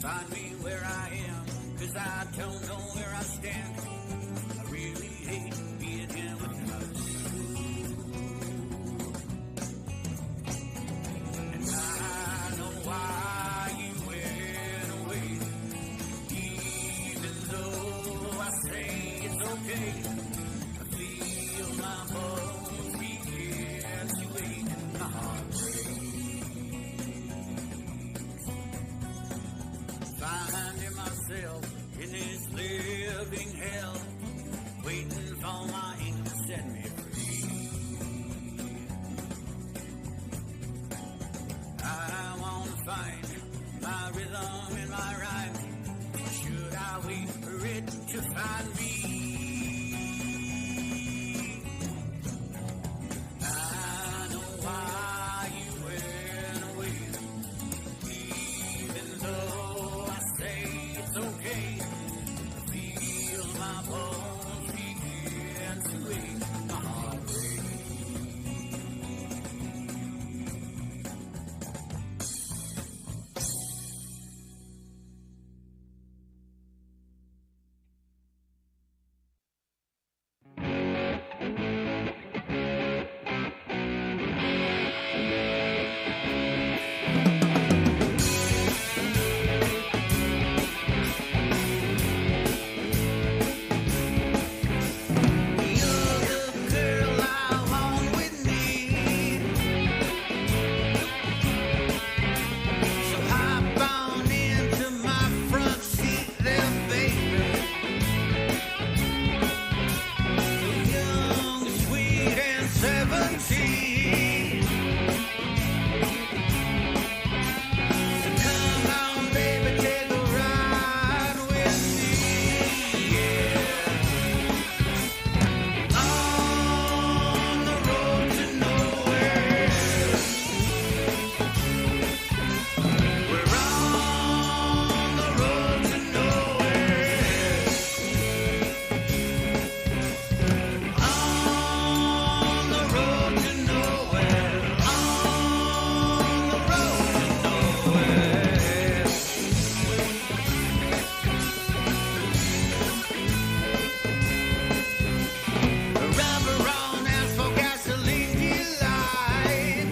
find me where I am, 'cause I don't know where I stand. I really hate being here without you. And I know why you went away, even though I say it's okay. I feel my bones begin to ache, my heart breaks. Finding myself in this living hell, waiting for my ink to set me free. I want to find my rhythm and my rhyme. Or should I wait for it to find me? I know why you went away, even though I say it's okay. I feel my bones begin to ache, my heart breaks. You're the girl I want with me, so hop on into my front seat there, baby. Young, sweet, and 17. So come on, baby, take a ride with me, yeah. On the road to nowhere, we're on the road to nowhere. On the road to nowhere, on the road to nowhere. Rubber on asphalt, gasoline delight.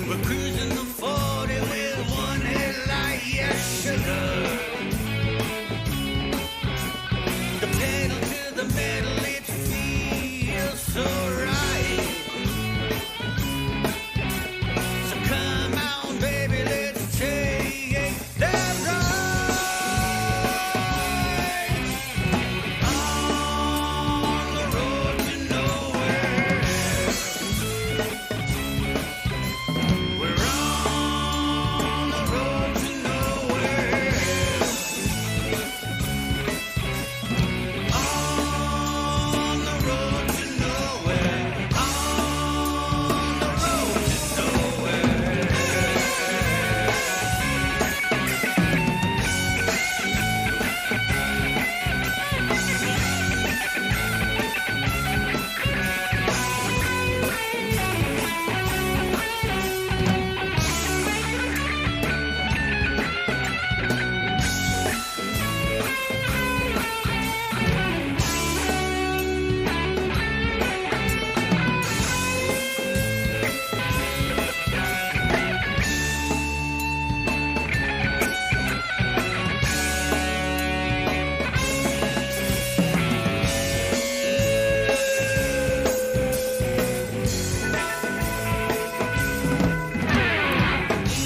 We're cruising the 40 with one headlight, yes, sugar. The pedal to the metal, it feels so right. So come on, baby, let's take that ride. On the road to nowhere, we're on the road to nowhere. On the road to nowhere, on the road to nowhere.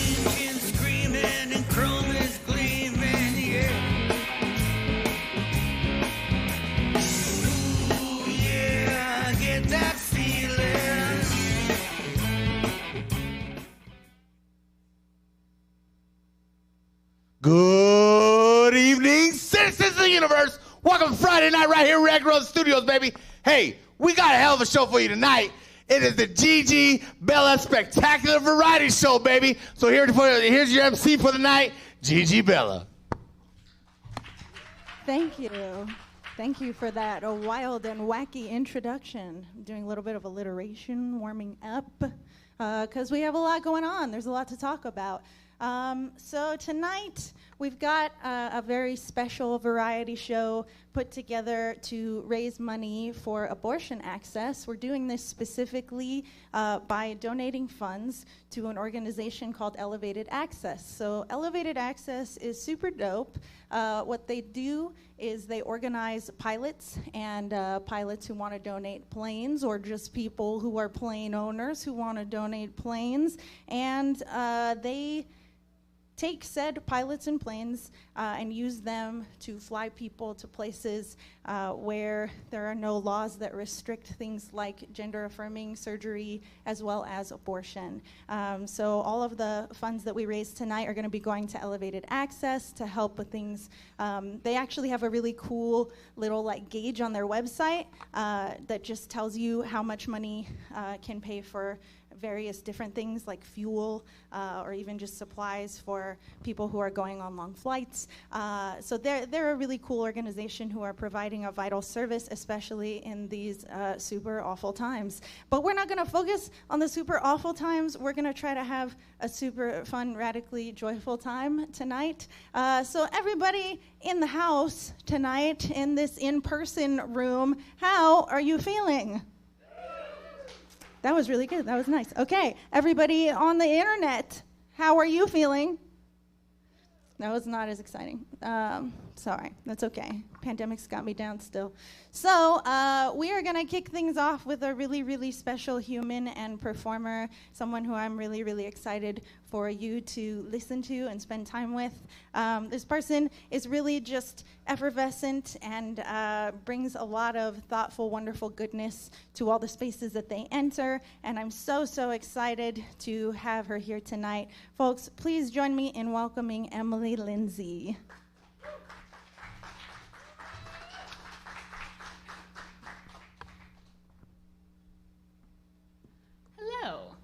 Engine screaming and chrome is gleaming, yeah. Ooh, yeah, I get that feeling. Good evening, citizens of the universe. Welcome to Friday night right here at Red Rose Studios, baby. Hey, we got a hell of a show for you tonight. It is the GIGI Bella Spectacular Variety Show, baby. So here's your MC for the night, GIGI Bella. Thank you. Thank you for that wild and wacky introduction. I'm doing a little bit of alliteration, warming up, because we have a lot going on. There's a lot to talk about. So tonight, we've got a very special variety show put together to raise money for abortion access. We're doing this specifically by donating funds to an organization called Elevated Access. So Elevated Access is super dope. What they do is they organize pilots and pilots who want to donate planes, or just people who are plane owners who want to donate planes, and they take said pilots and planes and use them to fly people to places where there are no laws that restrict things like gender-affirming surgery as well as abortion. So all of the funds that we raise tonight are going to be going to Elevated Access to help with things. They actually have a really cool little gauge on their website that just tells you how much money can pay for various different things like fuel or even just supplies for people who are going on long flights. So they're a really cool organization who are providing a vital service, especially in these super awful times. But we're not going to focus on the super awful times. We're going to try to have a super fun, radically joyful time tonight. So everybody in the house tonight, in this in-person room, how are you feeling? That was really good. That was nice. Okay, everybody on the internet, how are you feeling? That was not as exciting. Sorry, that's okay. Pandemic's got me down still. So we are going to kick things off with a really, really special human and performer, someone who I'm really, really excited for you to listen to and spend time with. This person is really just effervescent and brings a lot of thoughtful, wonderful goodness to all the spaces that they enter, and I'm so, so excited to have her here tonight. Folks, please join me in welcoming Emily Lindsay. Hello.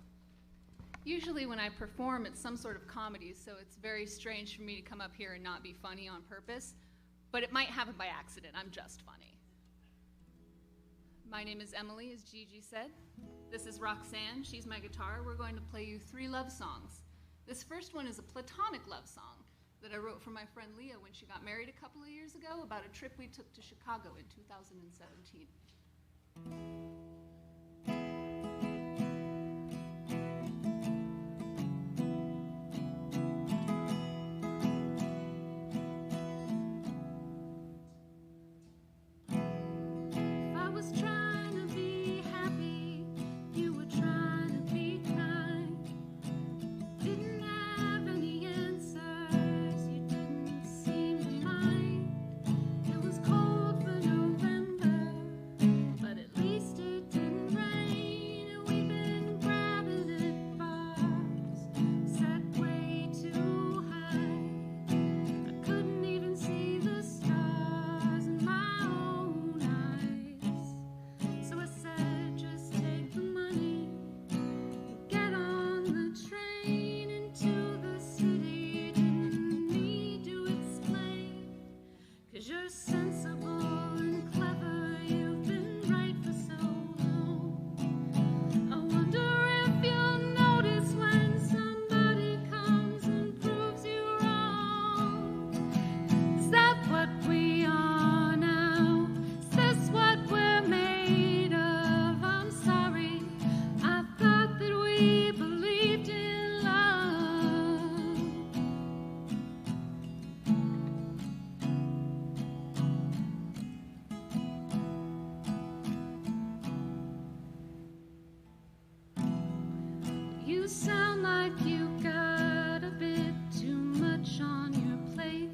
Usually when I perform, it's some sort of comedy, so it's very strange for me to come up here and not be funny on purpose, but it might happen by accident. I'm just funny. My name is Emily, as Gigi said. This is Roxanne. She's my guitar. We're going to play you 3 love songs. This first one is a platonic love song that I wrote for my friend Leah when she got married a couple of years ago about a trip we took to Chicago in 2017. You sound like you got a bit too much on your plate,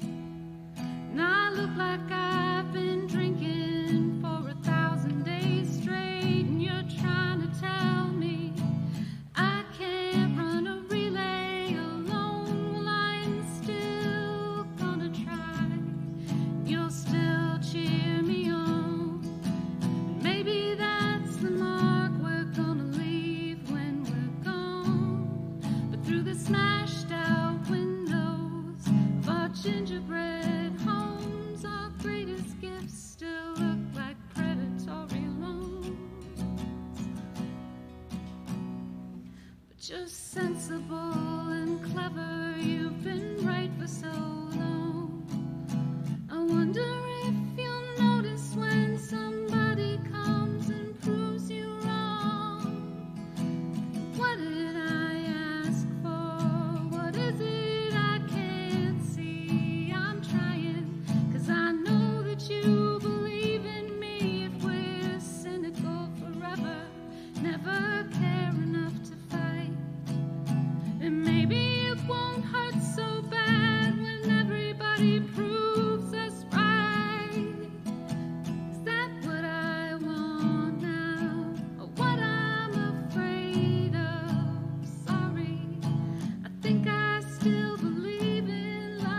and I look like I've been drinking for 1,000 days straight, and you're trying to tell me I can't run a relay alone. Well, I'm still gonna try, and you'll still cheer me on, and maybe that's the mark we're gonna leave when we're gone. But through this night just sensible and clever. You've been right for so long. I wonder if you'll notice when somebody comes and proves you wrong. What did I ask for? What is it I can't see? I'm trying, 'cause I know that you believe in me. If we're cynical forever, never care enough to fight. And maybe it won't hurt so bad when everybody proves us right. Is that what I want now, or what I'm afraid of? Sorry, I think I still believe in love.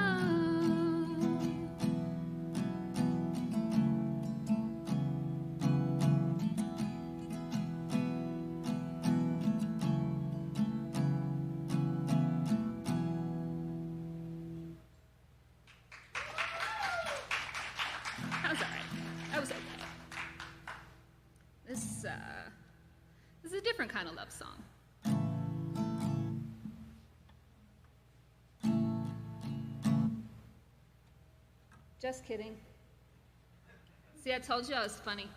That was all right. That was okay. This is a different kind of love song. Just kidding. See, I told you I was funny.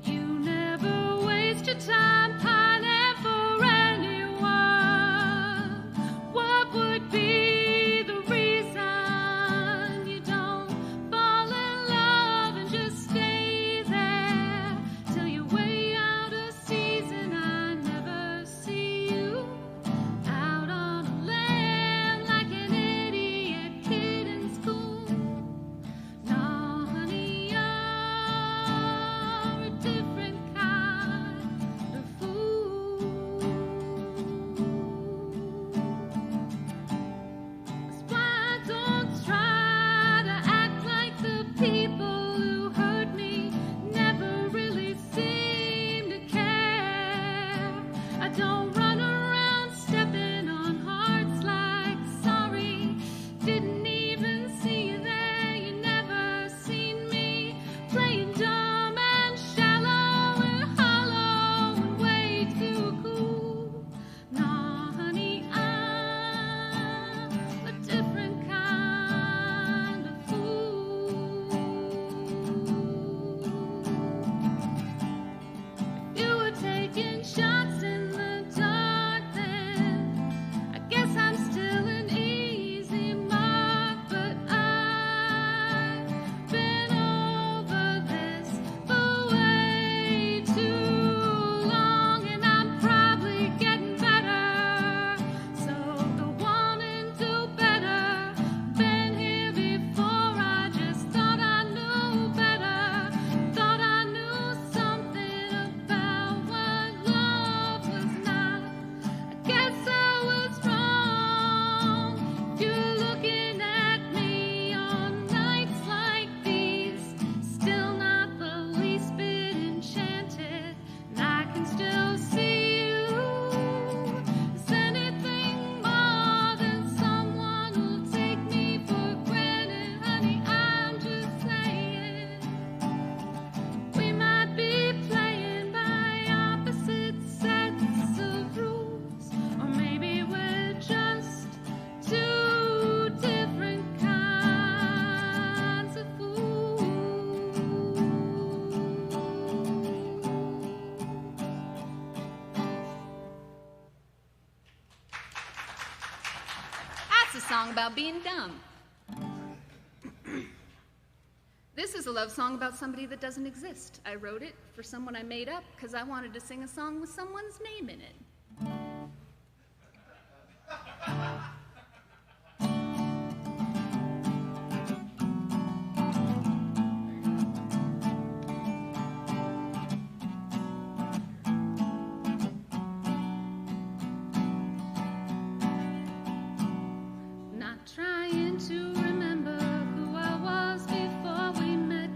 You never waste your time pining for anyone. What would be the reason you don't fall in love and just stay there till you're way out of season? I never see you out on a limb like an idiot kid in school. No, honey, you're a different kind of fool. That's why I don't try to act like the people who hurt me never really seem to care. I don't run around stepping on hearts like sorry. Didn't even see you there. You never seen me playing dumb and shallow and hollow and way too cool. Nah, honey, I'm a different kind of fool. If you were taking shots in the dark, then I guess I'm still an easy mark. But I've been over this for way too long, and I'm probably getting better. So go on and do better. Been here before, I just thought I knew better. Thought I knew something about what love was not. I guess I was wrong. If you're looking at me on nights like these, still not the least bit enchanted, and I can still see you as anything more than someone who'll take me for granted. Honey, I'm just saying, we might be playing by opposite sets of rules, or maybe we're just two different kinds of fools. That's a song about being dumb. This is a love song about somebody that doesn't exist. I wrote it for someone I made up because I wanted to sing a song with someone's name in it. Not trying to remember who I was before we met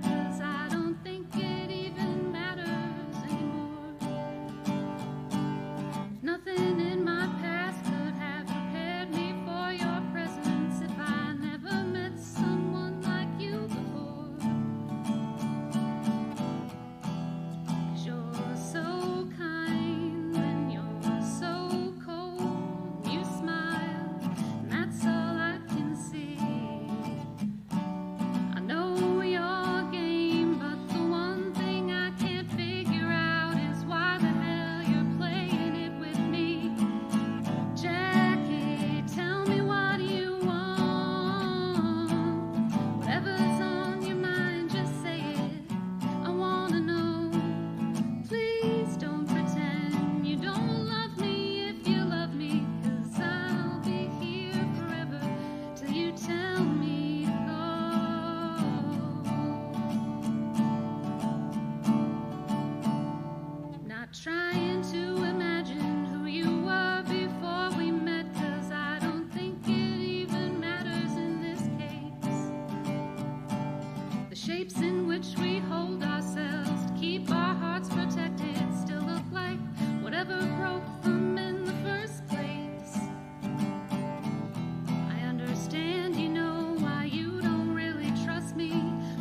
shapes in which we hold ourselves to keep our hearts protected still look like whatever broke them in the first place. I understand, you know, why you don't really trust me,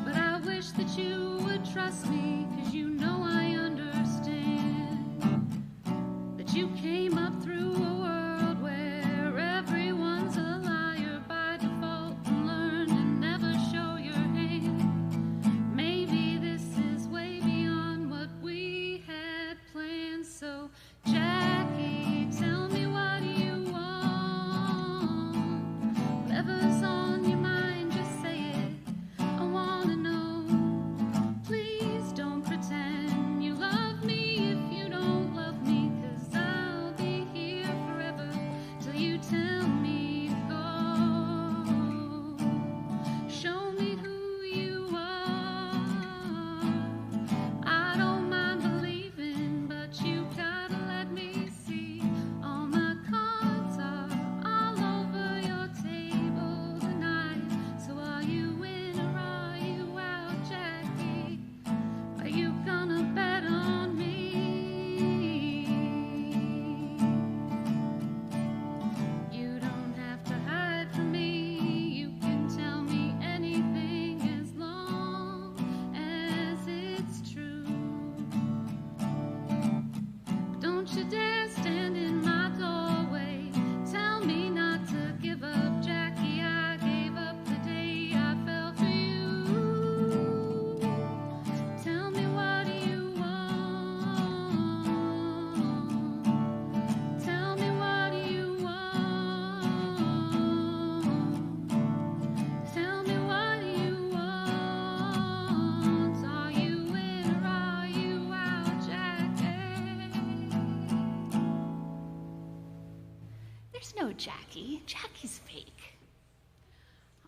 but I wish that you would trust me, 'cause you know I understand that you came up through a world where everyone's a liar by default and learned to never show your hand. Maybe this is way beyond what we had planned. So Jackie, tell me what you want. Whatever's on your mind, just say it. I wanna know. Please don't pretend you love me if you don't love me, 'cause I'll be here forever till you tell me to go. Show me who you are. I don't mind believing, but you gotta let me see. All my cards are all over your table tonight. So are you in or are you out, Jackie? Are you gonna bet on me? You don't have to hide from me. You can tell me anything as long as it's true. Don't you dare stand in my doorway. Tell me not to give up, Jackie. I gave up the day I fell for you. Tell me what you want. Tell me what you want. Tell me what you want. Are you in or are you out, Jackie? There's no Jackie. Jackie's fake.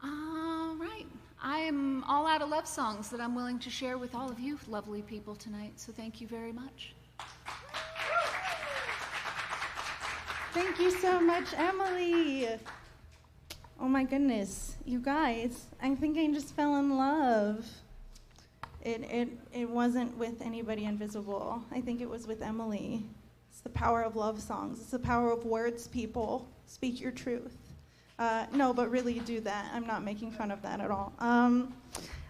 All right. I am all out of love songs that I'm willing to share with all of you lovely people tonight, so thank you very much. Thank you so much, Emily. Oh my goodness, you guys, I think I just fell in love. It wasn't with anybody invisible. I think it was with Emily. It's the power of love songs. It's the power of words, people. Speak your truth. No, but really do that. I'm not making fun of that at all.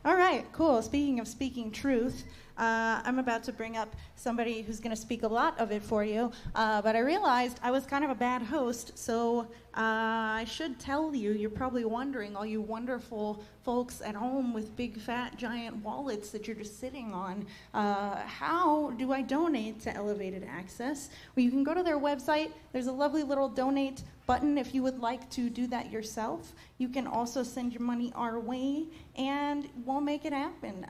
All right, cool. Speaking of speaking truth, I'm about to bring up somebody who's going to speak a lot of it for you, but I realized I was kind of a bad host, so I should tell you, you're probably wondering, all you wonderful folks at home with big, fat, giant wallets that you're just sitting on, how do I donate to Elevated Access? Well, you can go to their website. There's a lovely little donate button if you would like to do that yourself. You can also send your money our way, and we'll make it happen.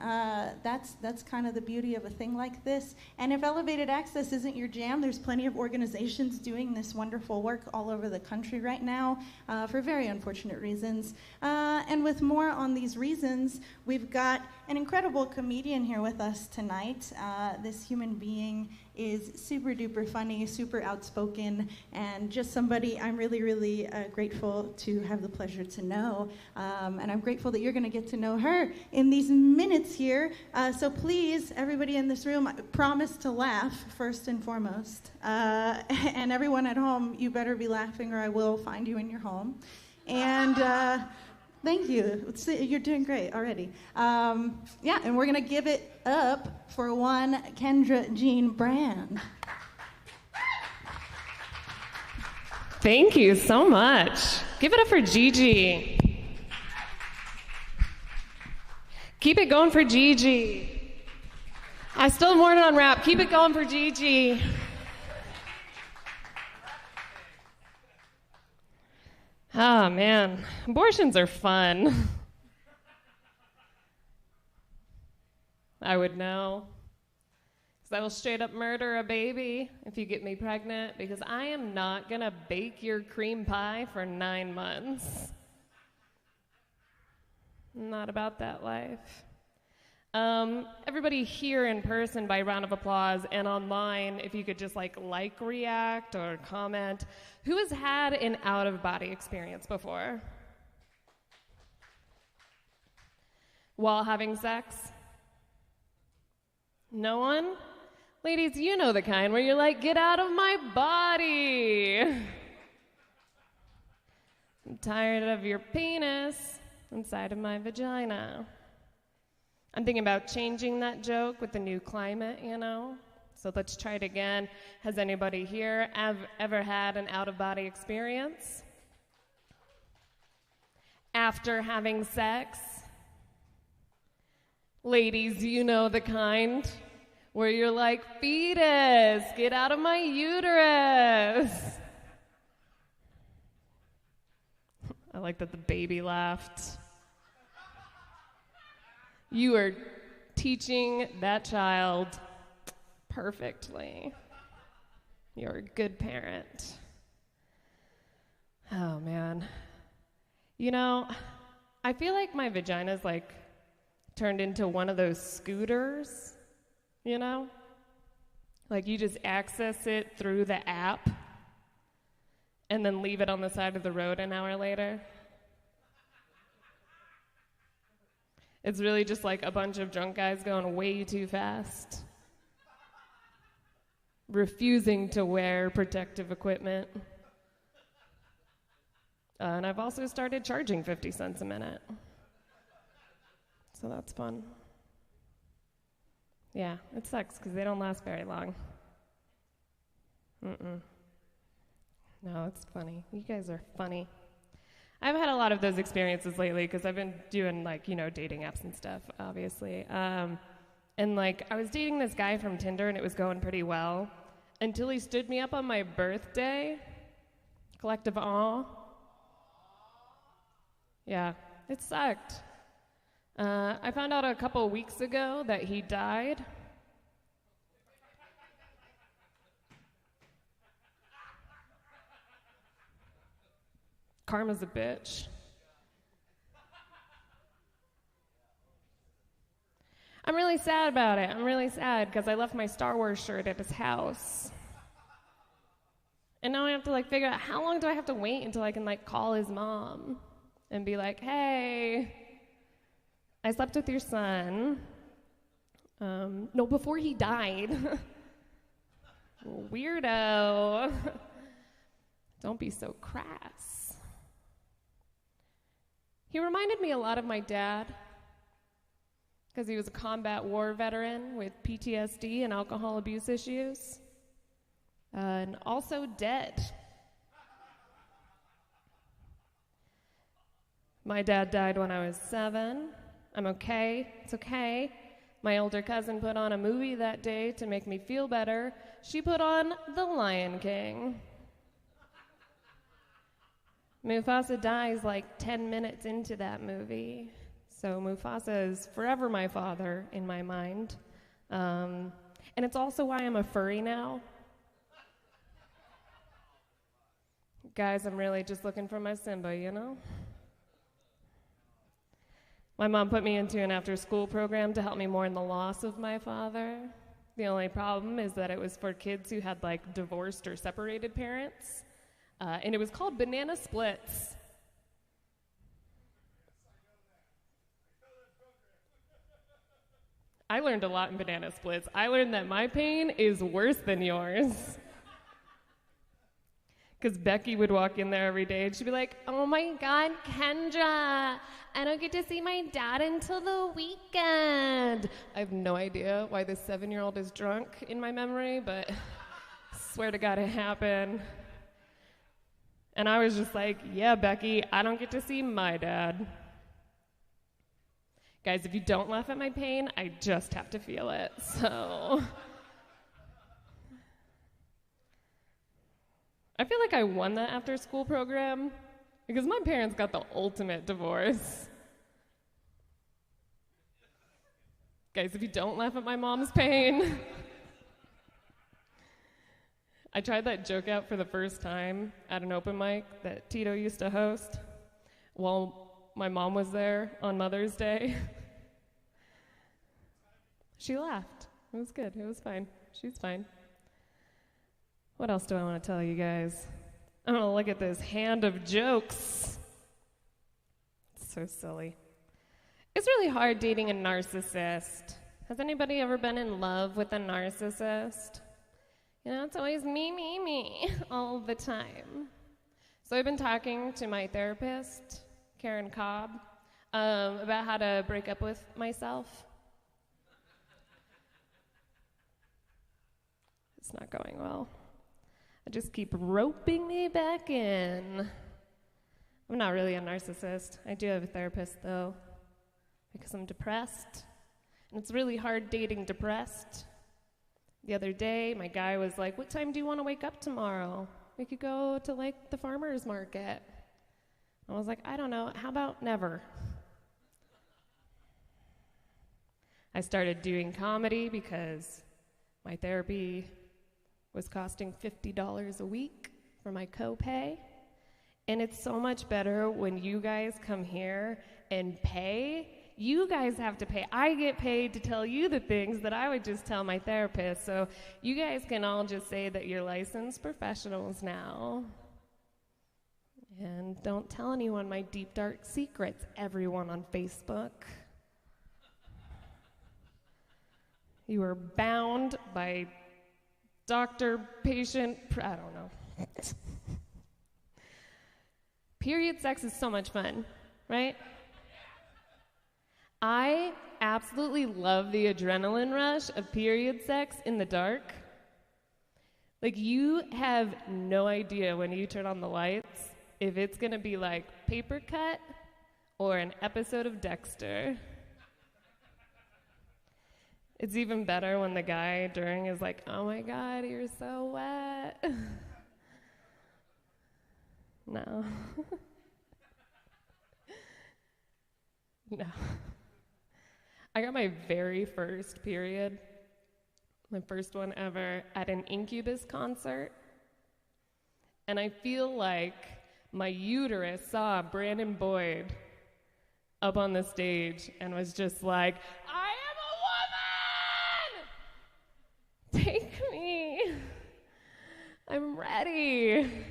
That's kind of the beauty of a thing like this. And if Elevated Access isn't your jam, there's plenty of organizations doing this wonderful work all over the country right now for very unfortunate reasons. And with more on these reasons, we've got an incredible comedian here with us tonight. This human being is super duper funny, super outspoken, and just somebody I'm really, really grateful to have the pleasure to know. And I'm grateful that you're going to get to know her in these minutes here. So please, everybody in this room, promise to laugh first and foremost. And everyone at home, you better be laughing or I will find you in your home. And thank you. You're doing great already. Yeah, and we're going to give it up for one Kendra Jean Brand. Thank you so much. Give it up for Gigi. Keep it going for Gigi. I still have more to unwrap. Keep it going for Gigi. Oh, man. Abortions are fun. I would know. Because I will straight up murder a baby if you get me pregnant, because I am not going to bake your cream pie for 9 months. Not about that life. Everybody here in person by round of applause, and online, if you could just like react or comment. Who has had an out-of-body experience before? while having sex? No one? Ladies, you know the kind where you're like, get out of my body. I'm tired of your penis inside of my vagina. I'm thinking about changing that joke with the new climate, you know? So let's try it again. Has anybody here ever had an out-of-body experience? After having sex? Ladies, you know the kind where you're like, fetus, get out of my uterus. I like that the baby laughed. You are teaching that child perfectly. You're a good parent. Oh, man. You know, I feel like my vagina's like turned into one of those scooters, you know? Like you just access it through the app and then leave it on the side of the road an hour later. It's really just like a bunch of drunk guys going way too fast, refusing to wear protective equipment. And I've also started charging 50 cents a minute. So that's fun. Yeah, it sucks because they don't last very long. No, it's funny. You guys are funny. I've had a lot of those experiences lately because I've been doing, like, you know, dating apps and stuff, obviously. And, like, I was dating this guy from Tinder, and it was going pretty well until he stood me up on my birthday. Collective awe. Yeah, it sucked. I found out a couple weeks ago that he died. Karma's a bitch. I'm really sad about it. I'm really sad because I left my Star Wars shirt at his house. And now I have to, like, figure out how long do I have to wait until I can, like, call his mom and be like, hey, I slept with your son. No, before he died. Weirdo. Don't be so crass. He reminded me a lot of my dad because he was a combat war veteran with PTSD and alcohol abuse issues, and also dead. My dad died when I was 7. I'm okay. It's okay. My older cousin put on a movie that day to make me feel better. She put on The Lion King. Mufasa dies like 10 minutes into that movie. So Mufasa is forever my father in my mind. And it's also why I'm a furry now. Guys, I'm really just looking for my Simba, you know? My mom put me into an after-school program to help me mourn the loss of my father. The only problem is that it was for kids who had, like, divorced or separated parents. And it was called Banana Splits. I learned a lot in Banana Splits. I learned that my pain is worse than yours. Because Becky would walk in there every day and she'd be like, oh my God, Kendra, I don't get to see my dad until the weekend. I have no idea why this 7-year-old is drunk in my memory, but I swear to God it happened. And I was just like, yeah, Becky, I don't get to see my dad. Guys, if you don't laugh at my pain, I just have to feel it, so. I feel like I won that after-school program because my parents got the ultimate divorce. Guys, if you don't laugh at my mom's pain. I tried that joke out for the first time at an open mic that Tito used to host while my mom was there on Mother's Day. She laughed. It was good. It was fine. She's fine. What else do I want to tell you guys? I'm going to look at this hand of jokes. It's so silly. It's really hard dating a narcissist. Has anybody ever been in love with a narcissist? You know, it's always me, all the time. So I've been talking to my therapist, Karen Cobb, about how to break up with myself. It's not going well. I just keep roping me back in. I'm not really a narcissist. I do have a therapist, though, because I'm depressed. And it's really hard dating depressed. The other day, my guy was like, "What time do you want to wake up tomorrow? We could go to, like, the farmer's market." I was like, "I don't know. How about never?" I started doing comedy because my therapy was costing $50 a week for my copay. And it's so much better when you guys come here and pay. You guys have to pay. I get paid to tell you the things that I would just tell my therapist. So you guys can all just say that you're licensed professionals now. And don't tell anyone my deep, dark secrets, everyone on Facebook. You are bound by doctor-patient, I don't know. Period sex is so much fun, right? I absolutely love the adrenaline rush of period sex in the dark. Like, you have no idea when you turn on the lights if it's gonna be like Paper Cut or an episode of Dexter. It's even better when the guy during is like, "Oh my God, you're so wet." No. No. I got my very first period, my first one ever, at an Incubus concert. And I feel like my uterus saw Brandon Boyd up on the stage and was just like, "I am a woman! Take me. I'm ready."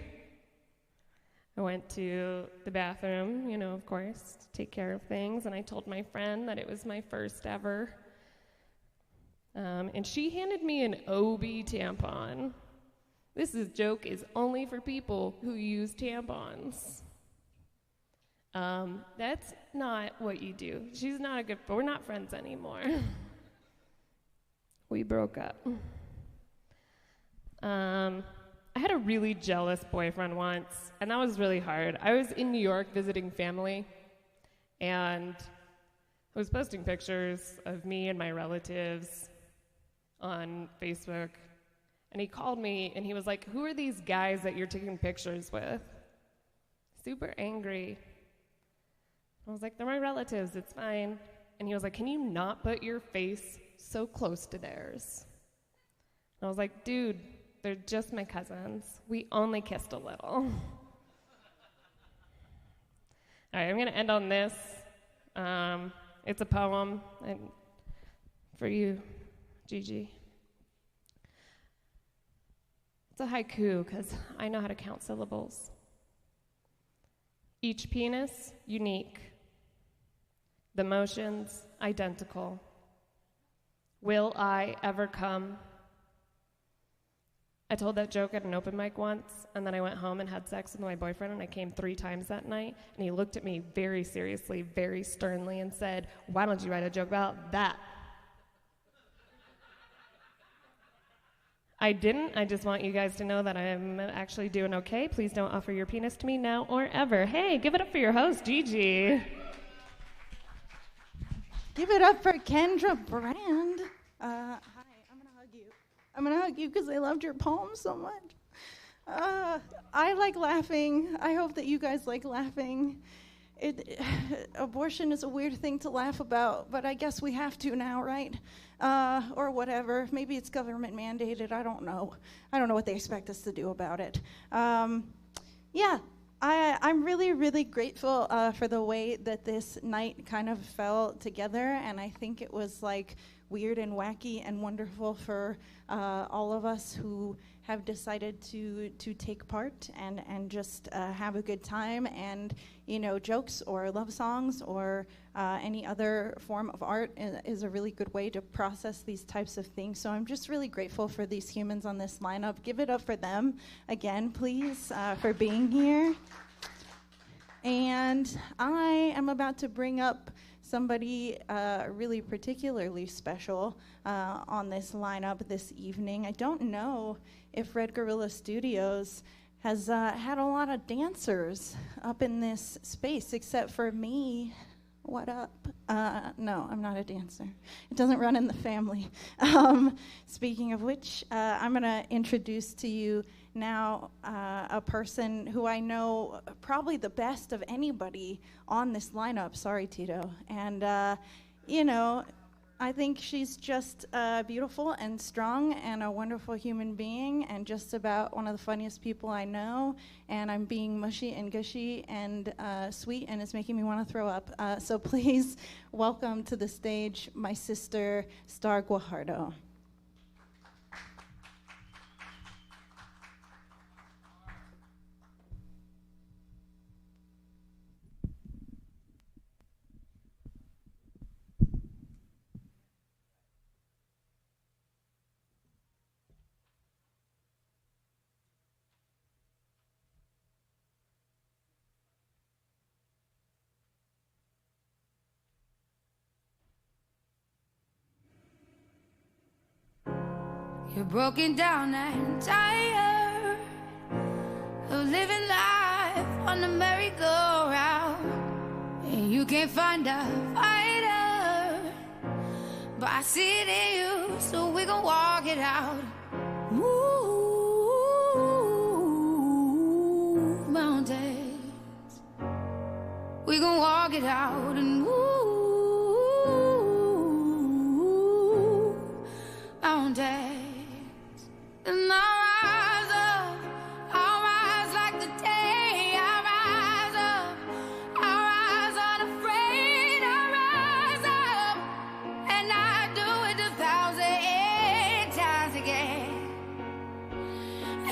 I went to the bathroom, you know, of course, to take care of things, and I told my friend that it was my first ever. And she handed me an OB tampon. Joke is only for people who use tampons. That's not what you do. She's not a good, we're not friends anymore. We broke up. I had a really jealous boyfriend once, and that was really hard. I was in New York visiting family, and I was posting pictures of me and my relatives on Facebook, and he called me, and he was like, "Who are these guys that you're taking pictures with?" Super angry. I was like, "They're my relatives, it's fine." And he was like, "Can you not put your face so close to theirs?" And I was like, "Dude, they're just my cousins. We only kissed a little." All right, I'm gonna end on this. It's a poem for you, Gigi. It's a haiku, because I know how to count syllables. Each penis, unique. The motions, identical. Will I ever come? I told that joke at an open mic once, and then I went home and had sex with my boyfriend, and I came 3 times that night, and he looked at me very seriously, very sternly, and said, "Why don't you write a joke about that?" I didn't. I just want you guys to know that I'm actually doing okay. Please don't offer your penis to me now or ever. Hey, give it up for your host, Gigi. Give it up for Kendra Brand. Hi, I'm going to hug you. I'm going to hug you because I loved your poem so much. I like laughing. I hope that you guys like laughing. Abortion is a weird thing to laugh about, but I guess we have to now, right? Or whatever. Maybe it's government mandated. I don't know. I don't know what they expect us to do about it. Yeah, I'm really, really grateful for the way that this night kind of fell together, and I think it was like weird and wacky and wonderful for all of us who have decided to take part and just have a good time, and jokes or love songs or any other form of art is a really good way to process these types of things. So I'm just really grateful for these humans on this lineup. Give it up for them again, please, for being here. And I am about to bring up somebody really particularly special on this lineup this evening. I don't know if Red Gorilla Studios has had a lot of dancers up in this space, except for me. What up? No, I'm not a dancer. It doesn't run in the family. Speaking of which, I'm going to introduce to you now a person who I know probably the best of anybody on this lineup. Sorry, Tito. And, I think she's just beautiful and strong and a wonderful human being and just about one of the funniest people I know. And I'm being mushy and gushy and sweet, and it's making me want to throw up. So please welcome to the stage my sister, Star Guajardo. You're broken down and tired of living life on the merry-go-round, and you can't find a fighter, but I see it in you, so we gon' walk it out. Move mountains, we gon' walk it out and move mountains. And I'll rise like the day. I'll rise up, I'll rise unafraid. I'll rise up, and I do it 1,000 times again.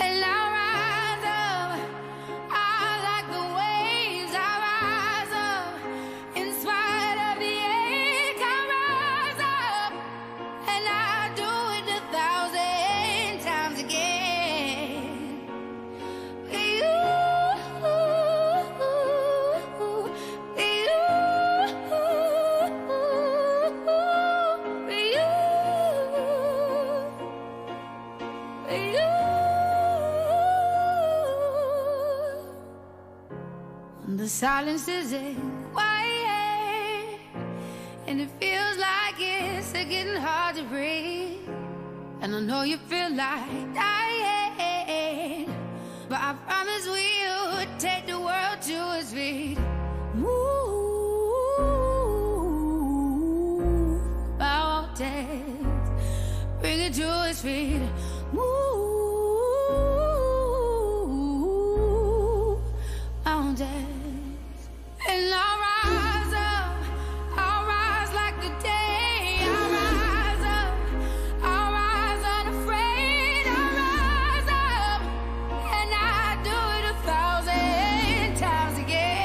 And I'll rise up, I like the waves. I'll rise up, in spite of the ache. I'll rise up, and I do it 1,000 times again. The silence isn't quiet, and it feels like it's getting hard to breathe. And I know you feel like dying, but I promise we'll take the world to its feet. Move mountains, bring it to its feet. Move mountains. And I'll rise up, I'll rise like the day. I'll rise up, I'll rise unafraid. I'll rise up, and I do it 1,000 times again.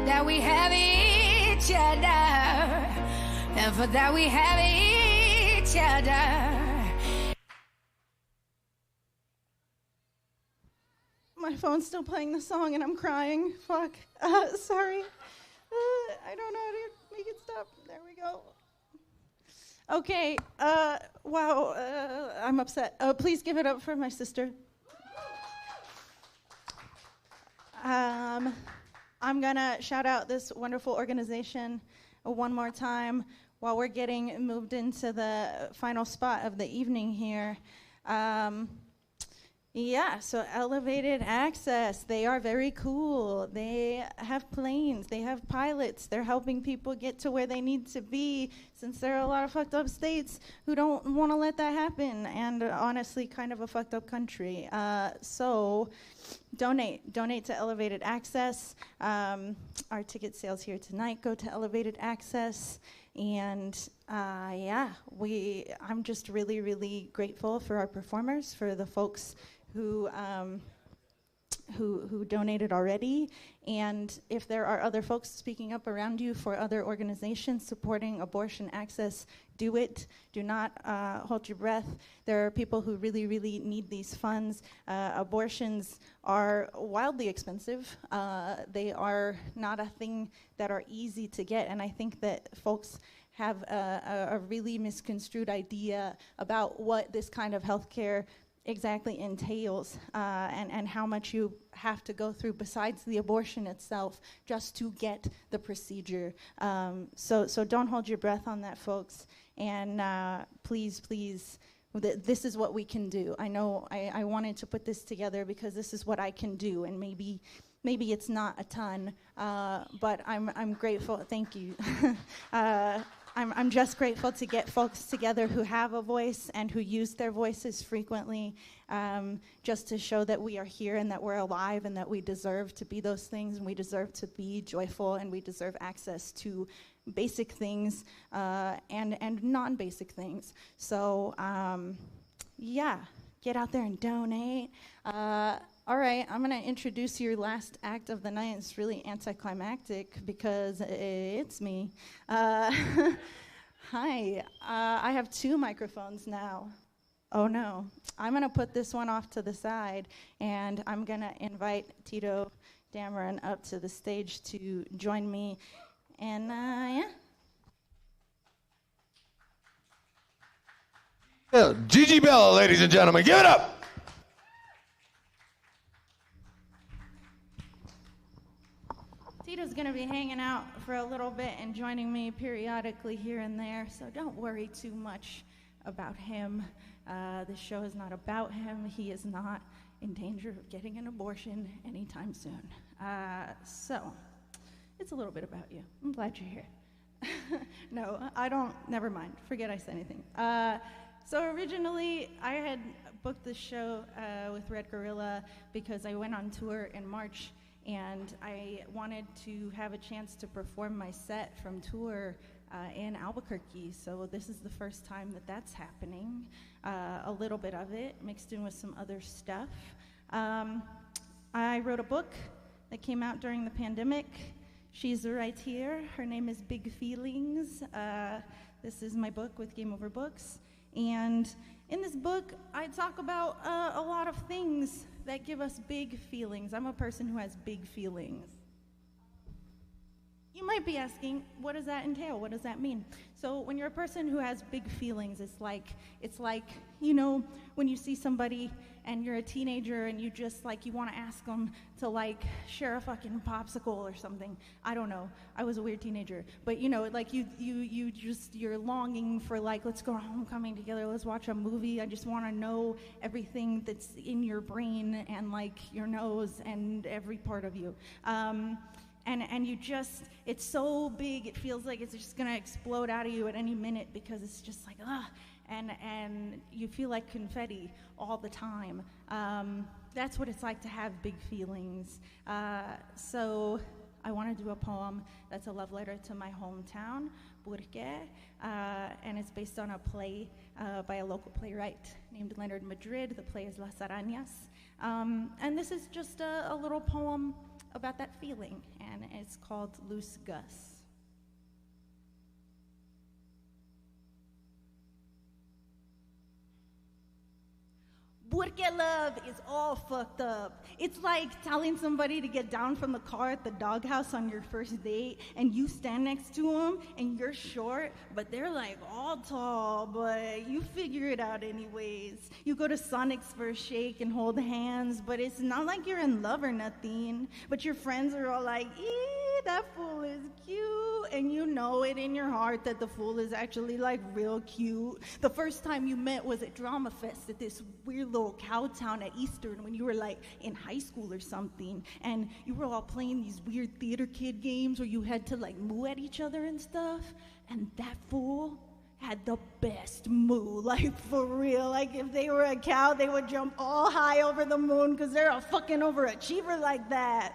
That we have each other, and for that we have each other. My phone's still playing the song and I'm crying. Fuck. Sorry. I don't know how to make it stop. There we go. Okay. Wow. I'm upset. Please give it up for my sister. I'm going to shout out this wonderful organization one more time while we're getting moved into the final spot of the evening here. Yeah, so elevated access. They are very cool. They have planes. They have pilots. They're helping people get to where they need to be, since there are a lot of fucked up states who don't want to let that happen, and honestly, kind of a fucked up country. So donate to Elevated Access. Our ticket sales here tonight go to Elevated Access. And I'm just really, really grateful for our performers, for the folks who donated already. And if there are other folks speaking up around you for other organizations supporting abortion access, do it. Do not hold your breath. There are people who really, really need these funds. Abortions are wildly expensive. They are not a thing that are easy to get. And I think that folks have a really misconstrued idea about what this kind of healthcare exactly entails, and how much you have to go through besides the abortion itself just to get the procedure. So don't hold your breath on that, folks. And please, this is what we can do. I know I wanted to put this together because this is what I can do, and maybe it's not a ton, but I'm grateful. Thank you. I'm just grateful to get folks together who have a voice and who use their voices frequently, just to show that we are here and that we're alive and that we deserve to be those things, and we deserve to be joyful, and we deserve access to basic things and non-basic things. So get out there and donate. All right, I'm going to introduce your last act of the night. It's really anticlimactic because it's me. Hi, I have two microphones now. Oh no, I'm going to put this one off to the side, and I'm going to invite Tito Dameron up to the stage to join me. And GIGI Bella, ladies and gentlemen, give it up. Tito's going to be hanging out for a little bit and joining me periodically here and there, so don't worry too much about him. This show is not about him. He is not in danger of getting an abortion anytime soon. So it's a little bit about you. I'm glad you're here. No, I don't. Never mind. Forget I said anything. So originally, I had booked this show with Red Gorilla because I went on tour in March, and I wanted to have a chance to perform my set from tour in Albuquerque. So this is the first time that that's happening. A little bit of it mixed in with some other stuff. I wrote a book that came out during the pandemic. She's right here. Her name is Big Feelings. This is my book with Game Over Books. And in this book, I talk about a lot of things that give us big feelings. I'm a person who has big feelings. You might be asking, what does that entail? What does that mean? So when you're a person who has big feelings, it's like, you know, when you see somebody and you're a teenager and you just like, you want to ask them to like share a fucking popsicle or something. I don't know. I was a weird teenager. But you know, like you're longing for like, let's go homecoming together. Let's watch a movie. I just want to know everything that's in your brain and like your nose and every part of you. And you just, it's so big, it feels like it's just gonna explode out of you at any minute because it's just like, and you feel like confetti all the time. That's what it's like to have big feelings. So I want to do a poem that's a love letter to my hometown, Porque, and it's based on a play by a local playwright named Leonard Madrid. The play is Las Arañas. And this is just a little poem about that feeling, and it's called Loose Gus. Porque love is all fucked up. It's like telling somebody to get down from the car at the doghouse on your first date, and you stand next to them, and you're short, but they're like all tall, but you figure it out anyways. You go to Sonic's for a shake and hold hands, but it's not like you're in love or nothing. But your friends are all like, eee, that fool is cute. And you know it in your heart that the fool is actually like real cute. The first time you met was at Drama Fest at this weird little cow town at Eastern when you were like in high school or something. And you were all playing these weird theater kid games where you had to like moo at each other and stuff. And that fool had the best moo, like for real. Like if they were a cow, they would jump all high over the moon because they're a fucking overachiever like that.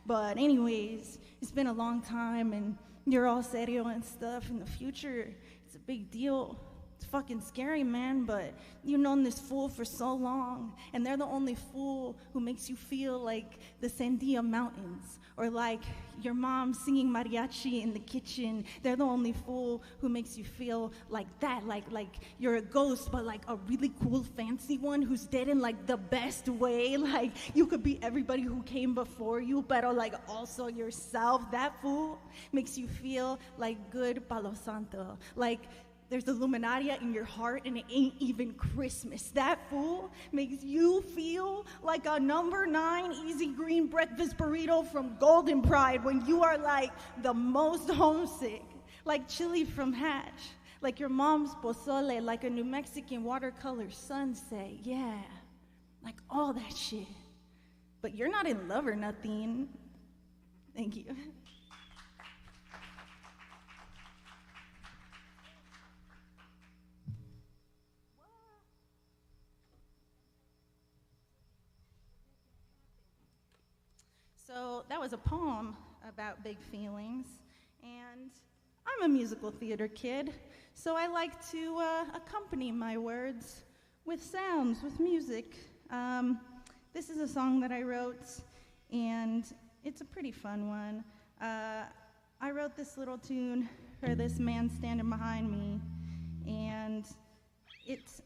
But anyways, it's been a long time and you're all serio and stuff. In the future, it's a big deal. It's fucking scary, man, but you've known this fool for so long, and they're the only fool who makes you feel like the Sandia Mountains, or like your mom singing mariachi in the kitchen. They're the only fool who makes you feel like that, like you're a ghost, but like a really cool, fancy one who's dead in like the best way. Like you could be everybody who came before you, but like also yourself. That fool makes you feel like good Palo Santo, like there's Illuminaria in your heart and it ain't even Christmas. That fool makes you feel like a number 9 easy green breakfast burrito from Golden Pride when you are like the most homesick. Like chili from Hatch, like your mom's pozole, like a New Mexican watercolor sunset. Yeah, like all that shit. But you're not in love or nothing. Thank you. So that was a poem about big feelings, and I'm a musical theater kid, so I like to accompany my words with sounds, with music. This is a song that I wrote, and it's a pretty fun one. I wrote this little tune for this man standing behind me, and it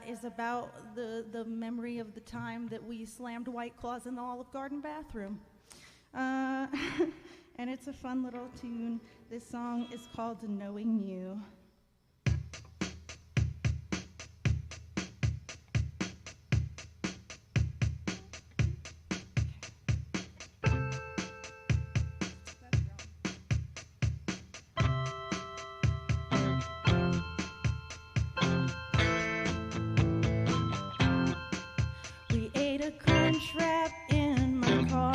is about the memory of the time that we slammed White Claws in the Olive Garden bathroom. And it's a fun little tune. This song is called Knowing You. We ate a crunch wrap in my car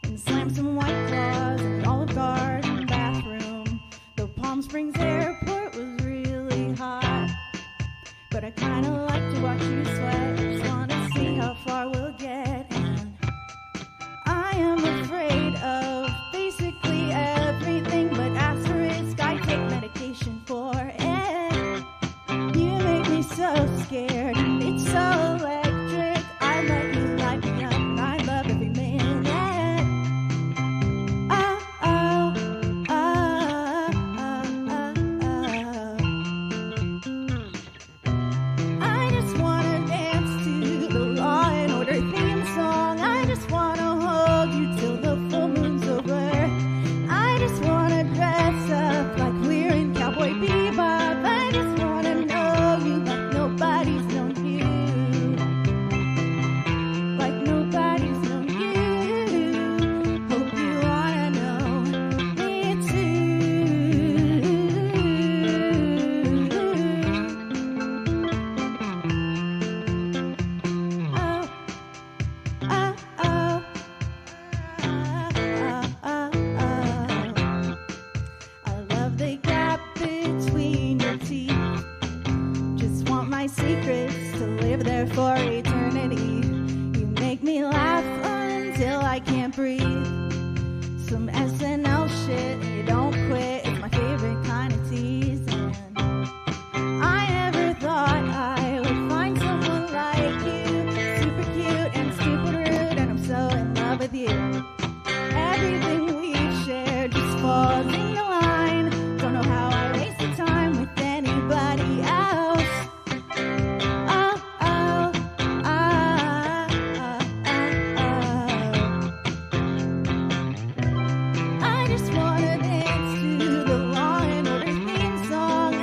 and slammed some White Claws in the Olive Garden bathroom. The Palm Springs airport was really hot, but I kinda like to watch you sweat. Just wanna see how far we'll get. And I am afraid of basically everything, but asterisk, I take medication for it. You make me so scared, it's so electric. I let you light me up, and I love every minute. Oh, oh, oh, oh, oh. I just wanna dance to the Law and Order theme song. I just wanna hold you till the full moon's over. I just wanna dress up like we're in Cowboy Bebop. I just wanna know you like nobody's known you. Like nobody's known you. Hope you wanna know me too. Oh, oh, oh, oh, oh. I love the gap between your teeth. Just want my secrets to live there for eternity. You make me laugh until I can't breathe. Some SNL shit, you don't quit. It's my favorite kind of tease. And I never thought I would find someone like you. Super cute and stupid rude, and I'm so in love with you. Everything we share just falls in line. Don't know how I wasted time with anybody else. Oh, oh, oh, oh, oh. I just wanna dance to the Law and Order theme song.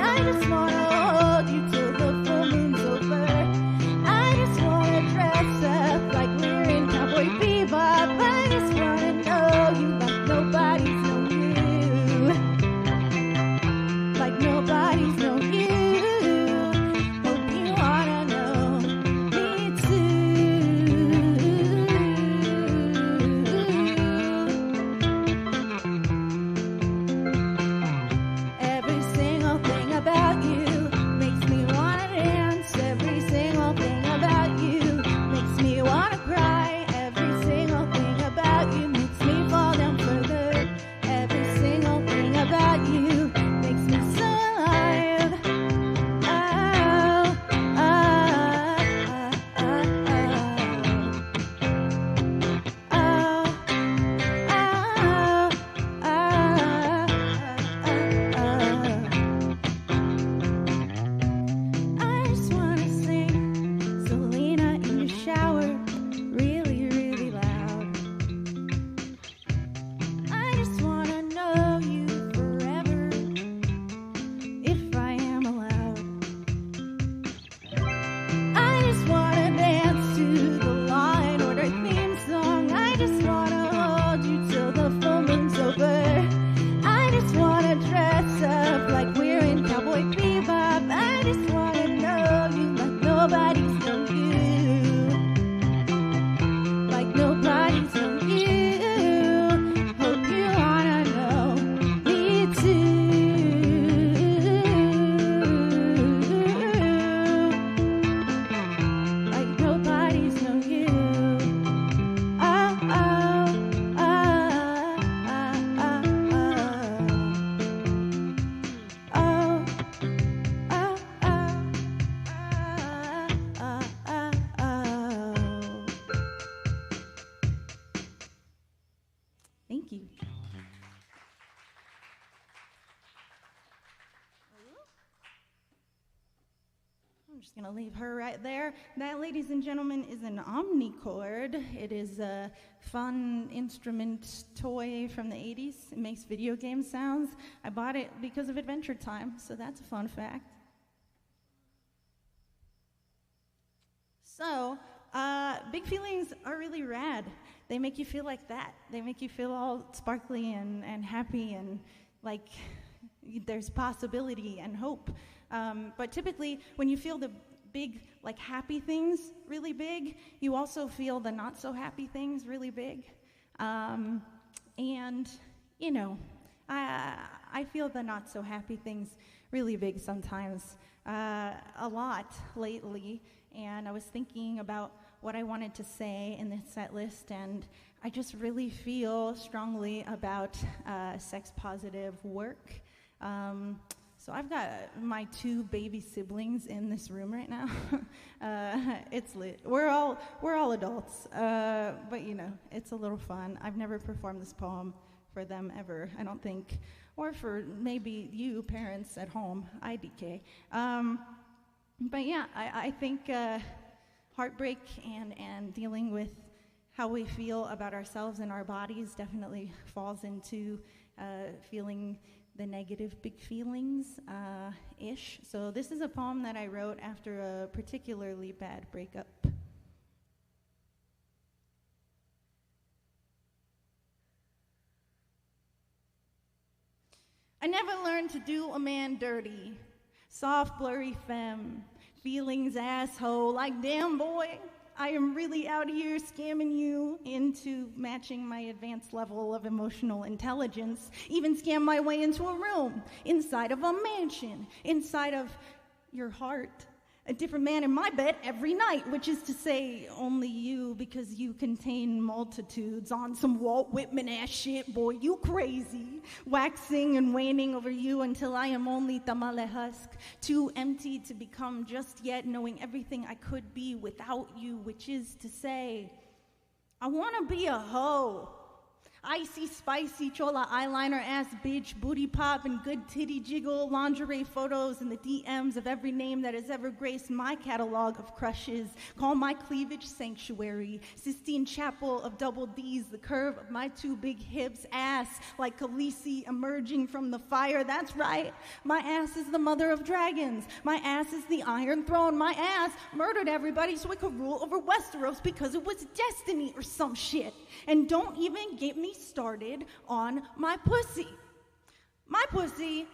nobody's known you, like nobody's known you. Hope you wanna know me too, like nobody's known you. Oh, oh, oh, oh, oh, oh. Thank you. I'm just going to leave her right there. That, ladies and gentlemen, is an omnichord. It is a fun instrument toy from the 80s. It makes video game sounds. I bought it because of Adventure Time, so that's a fun fact. So, big feelings are really rad. They make you feel like that. They make you feel all sparkly and happy and like there's possibility and hope. But typically, when you feel the big, like happy things really big, you also feel the not so happy things really big. And, you know, I feel the not so happy things really big sometimes, a lot lately. And I was thinking about what I wanted to say in this set list, and I just really feel strongly about sex-positive work. So I've got my 2 baby siblings in this room right now. It's lit. We're all adults, but you know, it's a little fun. I've never performed this poem for them ever, I don't think, or for maybe you parents at home, IDK. But yeah, I think heartbreak and dealing with how we feel about ourselves and our bodies definitely falls into feeling the negative big feelings ish. So this is a poem that I wrote after a particularly bad breakup. I never learned to do a man dirty. Soft, blurry femme, feelings asshole, like damn boy, I am really out here scamming you into matching my advanced level of emotional intelligence, even scam my way into a room, inside of a mansion, inside of your heart. A different man in my bed every night, which is to say, only you, because you contain multitudes on some Walt Whitman ass shit, boy, you crazy. Waxing and waning over you until I am only tamale husk, too empty to become just yet, knowing everything I could be without you, which is to say, I wanna be a hoe. Icy, spicy, chola eyeliner ass bitch, booty pop and good titty jiggle, lingerie photos in the DMs of every name that has ever graced my catalog of crushes. Call my cleavage sanctuary, Sistine Chapel of double D's, the curve of my 2 big hips, ass like Khaleesi emerging from the fire. That's right, my ass is the mother of dragons. My ass is the Iron Throne. My ass murdered everybody so it could rule over Westeros because it was destiny or some shit. And don't even get me started on my pussy. My pussy,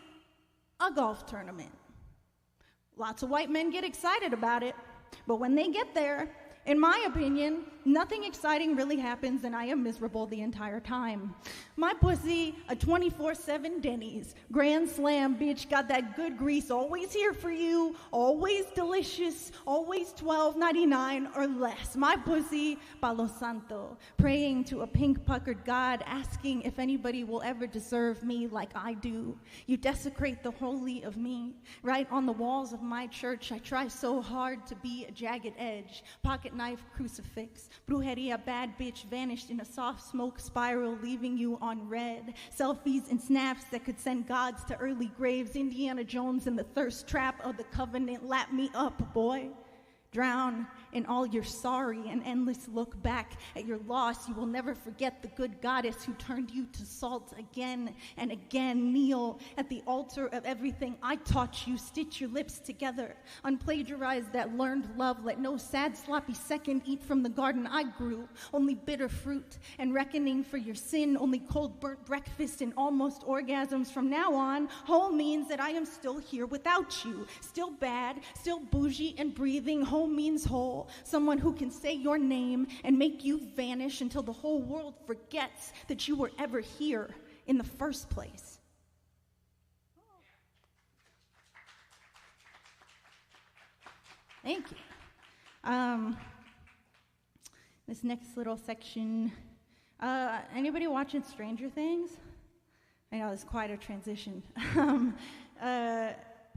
a golf tournament. Lots of white men get excited about it, but when they get there, in my opinion, nothing exciting really happens and I am miserable the entire time. My pussy, a 24/7 Denny's. Grand Slam, bitch, got that good grease, always here for you, always delicious, always $12.99 or less. My pussy, Palo Santo, praying to a pink-puckered God, asking if anybody will ever deserve me like I do. You desecrate the holy of me. Right on the walls of my church, I try so hard to be a jagged edge. Pocket knife, crucifix. Brujeria, bad bitch, vanished in a soft smoke spiral, leaving you on red. Selfies and snaps that could send gods to early graves. Indiana Jones in the thirst trap of the covenant. Lap me up, boy. Drown in all your sorry and endless look back at your loss. You will never forget the good goddess who turned you to salt again and again. Kneel at the altar of everything I taught you. Stitch your lips together. Unplagiarize that learned love. Let no sad, sloppy second eat from the garden I grew. Only bitter fruit and reckoning for your sin. Only cold burnt breakfast and almost orgasms. From now on, whole means that I am still here without you. Still bad, still bougie and breathing. Whole means whole. Someone who can say your name and make you vanish until the whole world forgets that you were ever here in the first place. Thank you. This next little section, anybody watching Stranger Things? I know it's quite a transition.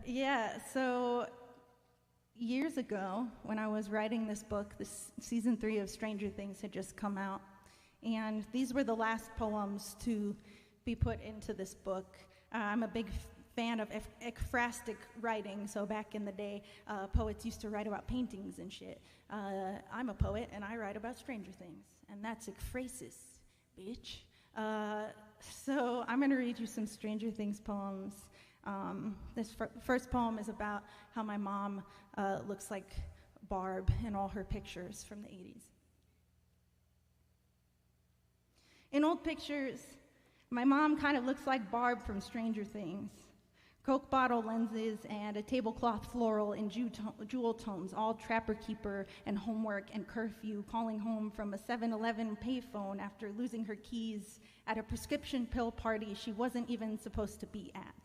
Yeah, so years ago, when I was writing this book, this season 3 of Stranger Things had just come out, and these were the last poems to be put into this book. I'm a big fan of ekphrastic writing, so back in the day, poets used to write about paintings and shit. I'm a poet, and I write about Stranger Things, and that's ekphrasis, bitch. So I'm going to read you some Stranger Things poems. This first poem is about how my mom looks like Barb in all her pictures from the 80s. In old pictures, my mom kind of looks like Barb from Stranger Things. Coke bottle lenses and a tablecloth floral in jewel tones, all trapper keeper and homework and curfew, calling home from a 7-Eleven payphone after losing her keys at a prescription pill party she wasn't even supposed to be at.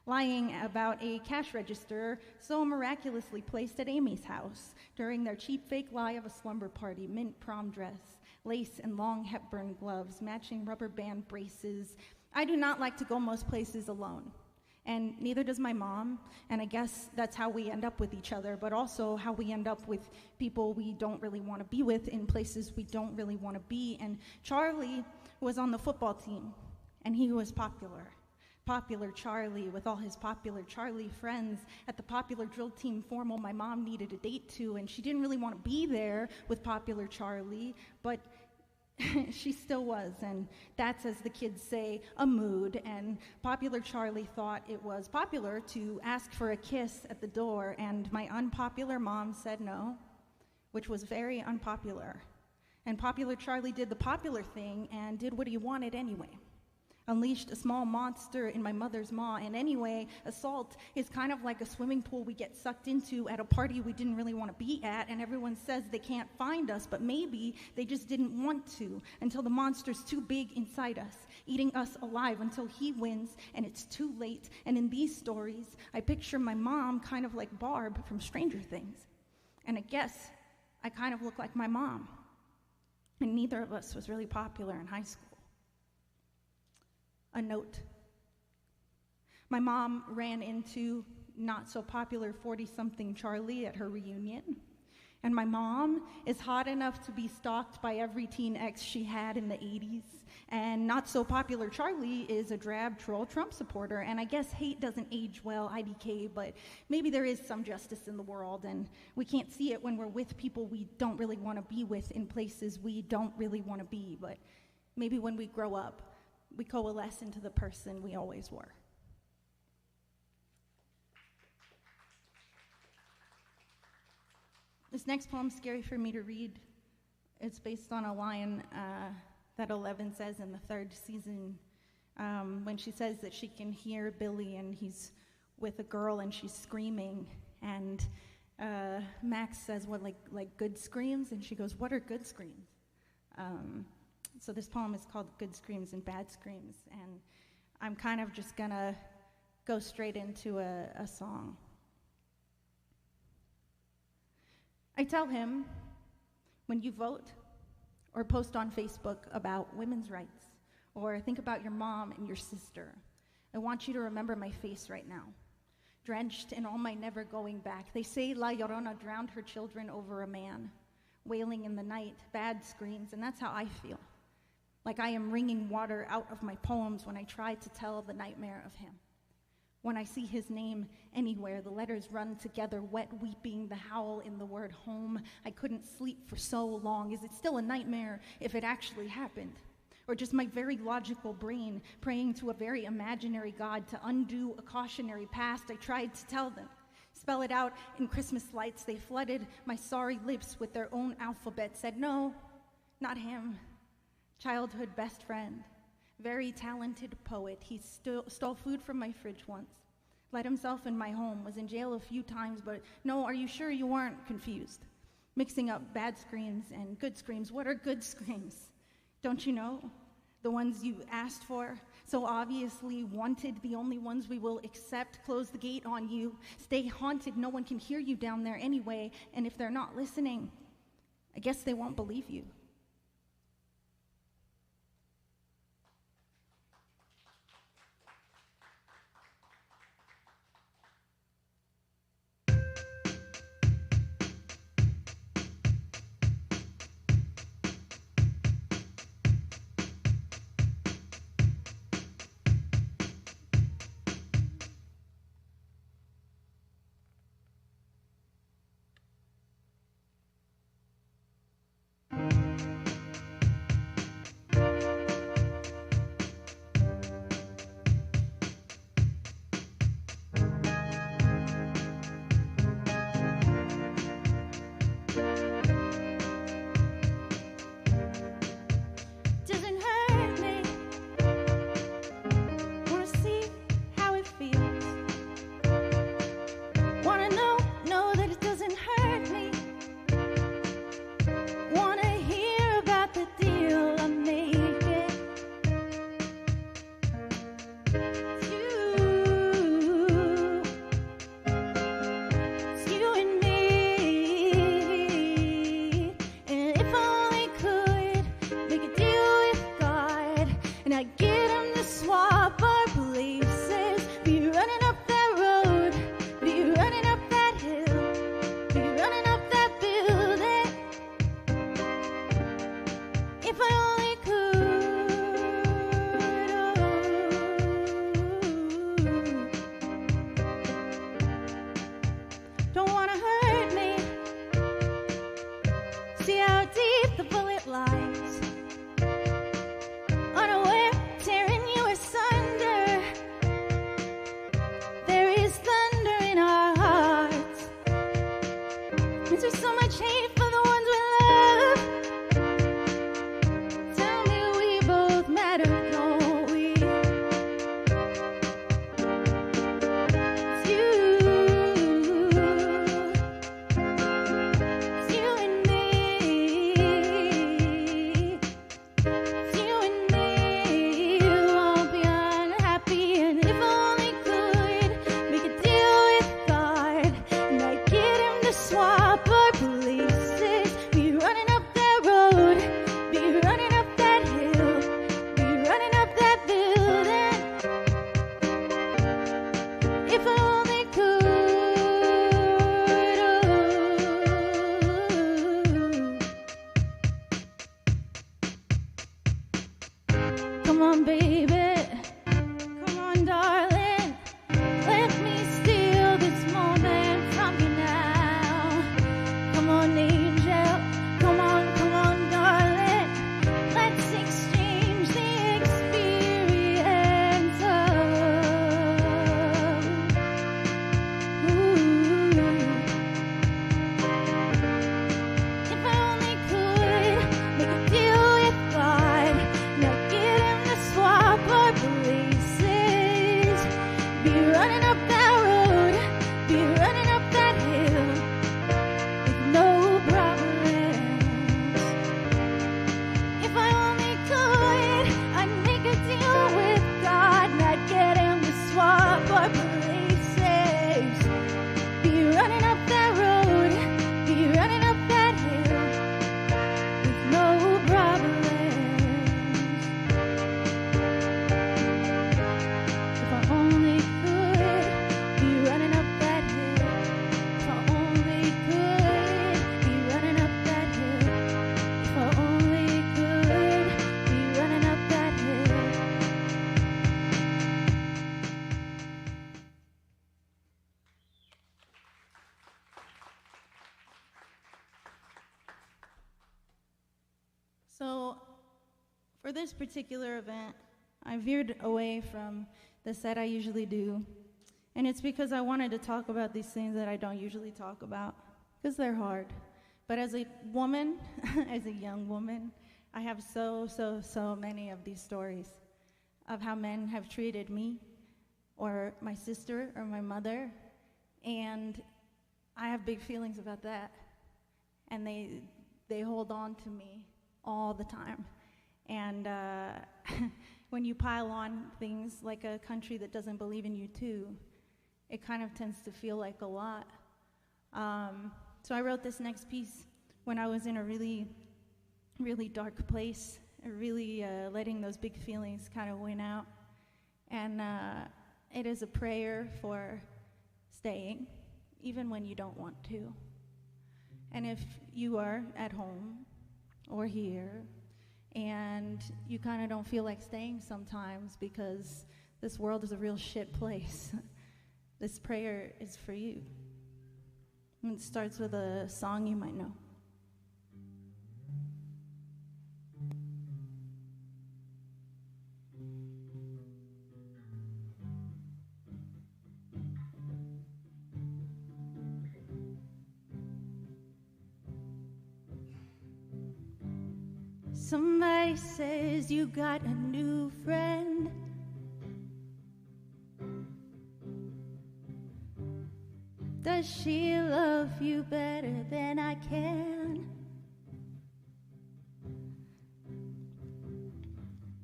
Lying about a cash register so miraculously placed at Amy's house during their cheap fake lie of a slumber party, mint prom dress, lace and long Hepburn gloves, matching rubber band braces. I do not like to go most places alone. And neither does my mom, and I guess that's how we end up with each other, but also how we end up with people we don't really want to be with in places we don't really want to be. And Charlie was on the football team, and he was popular. Popular Charlie with all his popular Charlie friends at the popular drill team formal my mom needed a date to, and she didn't really want to be there with popular Charlie, but she still was, and that's, as the kids say, a mood. And popular Charlie thought it was popular to ask for a kiss at the door, and my unpopular mom said no, which was very unpopular. And popular Charlie did the popular thing and did what he wanted anyway. Unleashed a small monster in my mother's maw, and anyway, assault is kind of like a swimming pool we get sucked into at a party we didn't really want to be at, and everyone says they can't find us, but maybe they just didn't want to, until the monster's too big inside us, eating us alive until he wins, and it's too late. And in these stories, I picture my mom kind of like Barb from Stranger Things, and I guess I kind of look like my mom, and neither of us was really popular in high school. A note. My mom ran into not so popular 40-something Charlie at her reunion. And my mom is hot enough to be stalked by every teen ex she had in the 80s. And not so popular Charlie is a drab troll Trump supporter. And I guess hate doesn't age well, IDK, but maybe there is some justice in the world. And we can't see it when we're with people we don't really want to be with in places we don't really want to be. But maybe when we grow up, we coalesce into the person we always were. This next poem's scary for me to read. It's based on a line that Eleven says in the 3rd season, when she says that she can hear Billy and he's with a girl and she's screaming, and Max says, "What, like good screams?" And she goes, "What are good screams?" So this poem is called Good Screams and Bad Screams, and I'm kind of just gonna go straight into a song. I tell him, when you vote or post on Facebook about women's rights, or think about your mom and your sister, I want you to remember my face right now, drenched in all my never going back. They say La Llorona drowned her children over a man, wailing in the night, bad screams, and that's how I feel. Like I am wringing water out of my poems when I try to tell the nightmare of him. When I see his name anywhere, the letters run together, wet weeping, the howl in the word home. I couldn't sleep for so long. Is it still a nightmare if it actually happened? Or just my very logical brain praying to a very imaginary God to undo a cautionary past? I tried to tell them, spell it out in Christmas lights. They flooded my sorry lips with their own alphabet, said, no, not him. Childhood best friend. Very talented poet. He stole food from my fridge once, let himself in my home, was in jail a few times, but no, are you sure you weren't confused? Mixing up bad screams and good screams. What are good screams? Don't you know? The ones you asked for, so obviously wanted, the only ones we will accept. Close the gate on you. Stay haunted. No one can hear you down there anyway, and if they're not listening, I guess they won't believe you. Swap this particular event, I veered away from the set I usually do, and it's because I wanted to talk about these things that I don't usually talk about, because they're hard. But as a woman, as a young woman, I have so many of these stories of how men have treated me, or my sister, or my mother, and I have big feelings about that. And they hold on to me all the time. And when you pile on things like a country that doesn't believe in you too, it kind of tends to feel like a lot. So I wrote this next piece when I was in a really, really dark place, really letting those big feelings kind of win out. And it is a prayer for staying, even when you don't want to. And if you are at home or here, and you kind of don't feel like staying sometimes because this world is a real shit place, this prayer is for you. And it starts with a song you might know. Somebody says you got a new friend. Does she love you better than I can?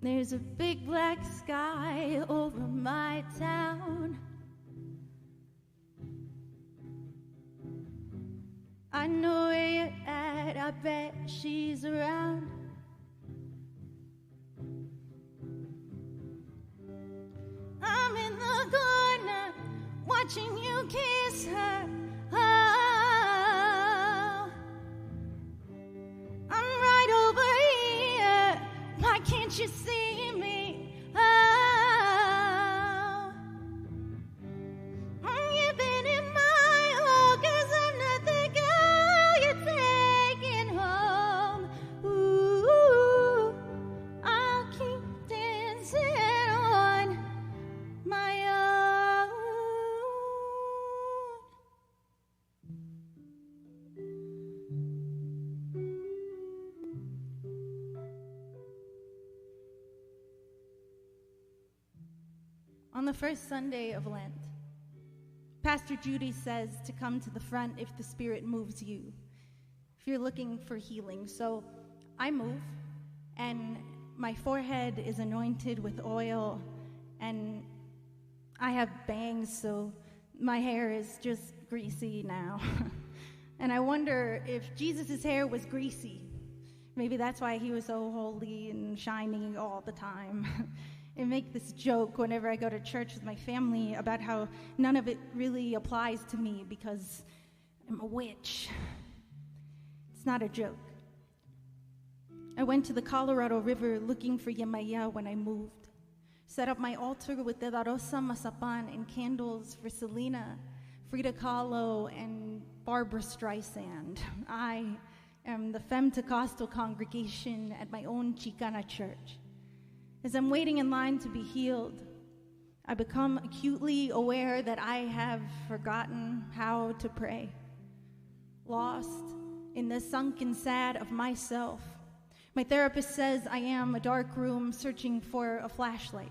There's a big black sky over my town. I know where you're at, I bet she's around. I'm in the corner watching you kiss her. Oh, I'm right over here. Why can't you see me? Oh, I'm giving it my all, 'cause I'm not the girl you're taking home. Ooh, I'll keep dancing on my own. On the first Sunday of Lent, Pastor Judy says to come to the front if the Spirit moves you, if you're looking for healing. So I move, and my forehead is anointed with oil, and I have bangs, so my hair is just greasy now. And I wonder if Jesus' hair was greasy. Maybe that's why he was so holy and shiny all the time. I make this joke whenever I go to church with my family about how none of it really applies to me because I'm a witch. It's not a joke. I went to the Colorado River looking for Yemaya when I moved. Set up my altar with De La Rosa Mazapan and candles for Selena, Frida Kahlo, and Barbara Streisand. I am the Femtecostal congregation at my own Chicana church. As I'm waiting in line to be healed, I become acutely aware that I have forgotten how to pray. Lost in the sunken sad of myself. My therapist says I am a dark room searching for a flashlight.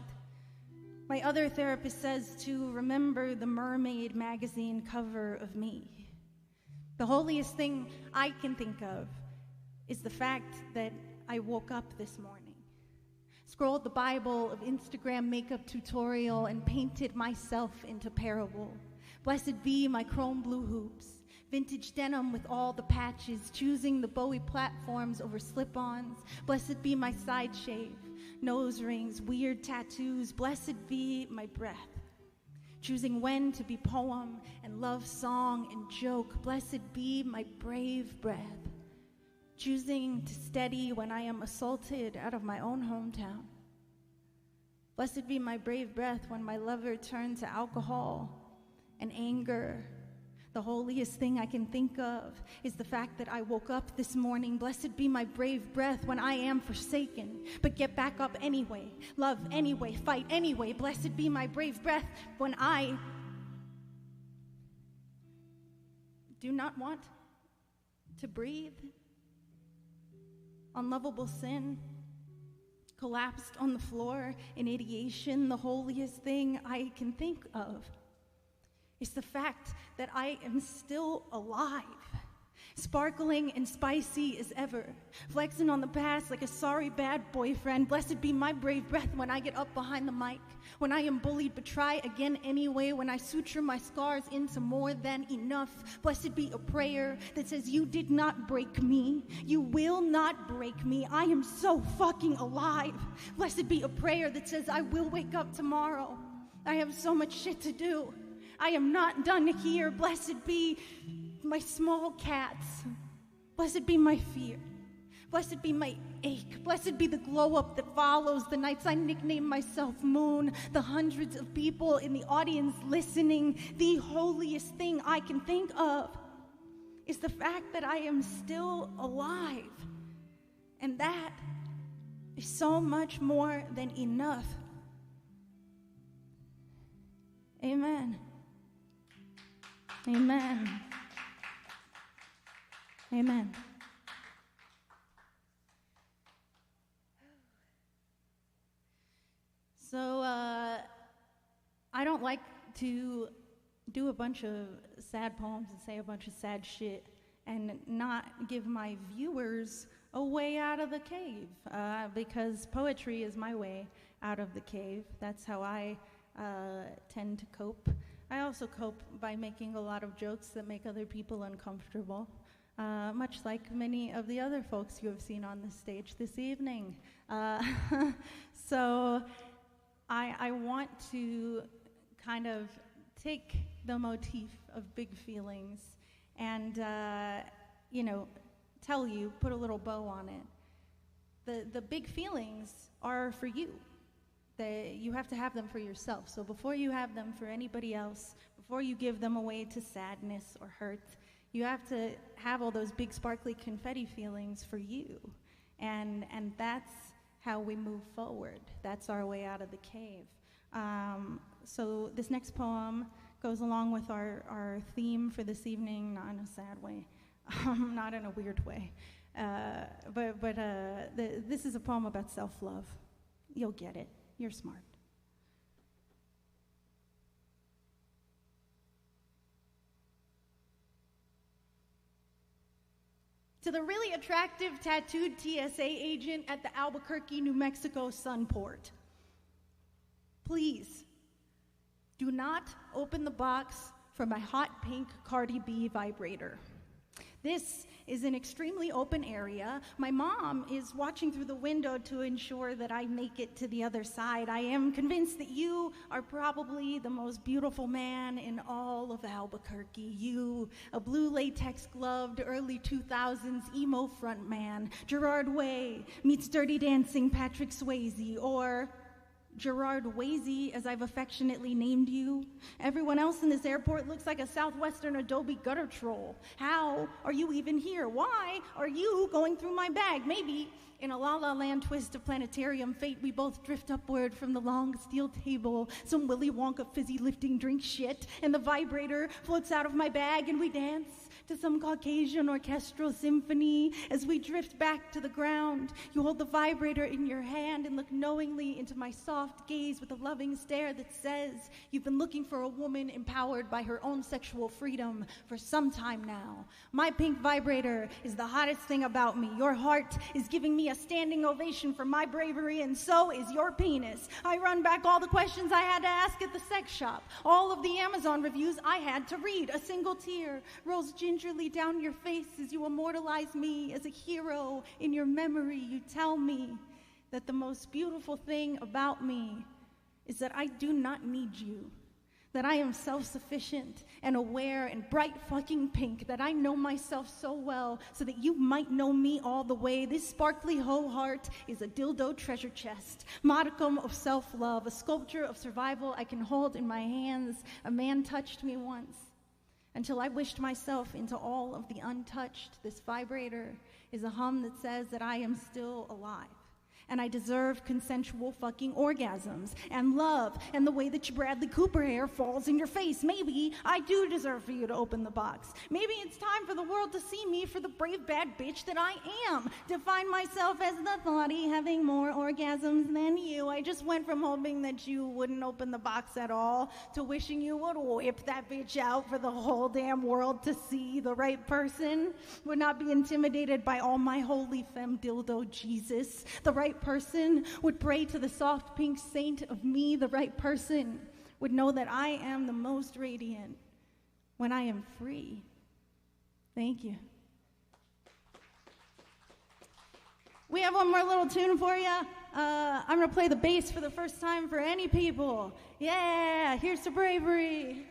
My other therapist says to remember the Mermaid magazine cover of me. The holiest thing I can think of is the fact that I woke up this morning, scrolled the Bible of Instagram makeup tutorial, and painted myself into parable. Blessed be my chrome blue hoops, vintage denim with all the patches, choosing the Bowie platforms over slip-ons. Blessed be my side shave, nose rings, weird tattoos. Blessed be my breath, choosing when to be poem and love song and joke. Blessed be my brave breath, choosing to steady when I am assaulted out of my own hometown. Blessed be my brave breath when my lover turned to alcohol and anger. The holiest thing I can think of is the fact that I woke up this morning. Blessed be my brave breath when I am forsaken, but get back up anyway, love anyway, fight anyway. Blessed be my brave breath when I do not want to breathe. Unlovable sin, collapsed on the floor in ideation. The holiest thing I can think of is the fact that I am still alive, sparkling and spicy as ever, flexing on the past like a sorry bad boyfriend. Blessed be my brave breath when I get up behind the mic, when I am bullied but try again anyway, when I suture my scars into more than enough. Blessed be a prayer that says, you did not break me, you will not break me, I am so fucking alive. Blessed be a prayer that says, I will wake up tomorrow, I have so much shit to do, I am not done here. Blessed be my small cats. Blessed be my fear. Blessed be my ache. Blessed be the glow up that follows the nights I nickname myself Moon. The hundreds of people in the audience listening. The holiest thing I can think of is the fact that I am still alive. And that is so much more than enough. Amen. Amen. Amen. So, I don't like to do a bunch of sad poems and say a bunch of sad shit and not give my viewers a way out of the cave, because poetry is my way out of the cave. That's how I tend to cope. I also cope by making a lot of jokes that make other people uncomfortable, much like many of the other folks you have seen on this stage this evening. So I want to kind of take the motif of big feelings and, tell you, put a little bow on it. The big feelings are for you. You have to have them for yourself. So before you have them for anybody else, before you give them away to sadness or hurt, you have to have all those big sparkly confetti feelings for you. And that's how we move forward. That's our way out of the cave. So this next poem goes along with our theme for this evening, not in a sad way, not in a weird way. This is a poem about self-love. You'll get it. You're smart. To the really attractive tattooed TSA agent at the Albuquerque, New Mexico Sunport, please do not open the box for my hot pink Cardi B vibrator. This is an extremely open area. My mom is watching through the window to ensure that I make it to the other side. I am convinced that you are probably the most beautiful man in all of Albuquerque. You, a blue latex gloved early 2000s emo frontman. Gerard Way meets Dirty Dancing Patrick Swayze, or Gerard Wazy, as I've affectionately named you. Everyone else in this airport looks like a Southwestern Adobe gutter troll. How are you even here? Why are you going through my bag? Maybe in a La La Land twist of planetarium fate, we both drift upward from the long steel table, some Willy Wonka fizzy lifting drink shit, and the vibrator floats out of my bag and we dance to some Caucasian orchestral symphony. As we drift back to the ground, you hold the vibrator in your hand and look knowingly into my soft gaze with a loving stare that says you've been looking for a woman empowered by her own sexual freedom for some time now. My pink vibrator is the hottest thing about me. Your heart is giving me a standing ovation for my bravery, and so is your penis. I run back all the questions I had to ask at the sex shop, all of the Amazon reviews I had to read. A single tear rolls gingerly down your face as you immortalize me as a hero in your memory. You tell me that the most beautiful thing about me is that I do not need you, that I am self-sufficient and aware and bright fucking pink, that I know myself so well so that you might know me all the way. This sparkly hoe heart is a dildo treasure chest, modicum of self-love, a sculpture of survival I can hold in my hands. A man touched me once, until I wished myself into all of the untouched. This vibrator is a hum that says that I am still alive. And I deserve consensual fucking orgasms and love and the way that your Bradley Cooper hair falls in your face. Maybe I do deserve for you to open the box. Maybe it's time for the world to see me for the brave bad bitch that I am. To find myself as the thoughty having more orgasms than you. I just went from hoping that you wouldn't open the box at all to wishing you would whip that bitch out for the whole damn world to see. The right person would not be intimidated by all my holy femme dildo Jesus. The right person would pray to the soft pink saint of me. The right person would know that I am the most radiant when I am free. Thank you. We have one more little tune for you. I'm going to play the bass for the first time for any people. Yeah, here's to bravery.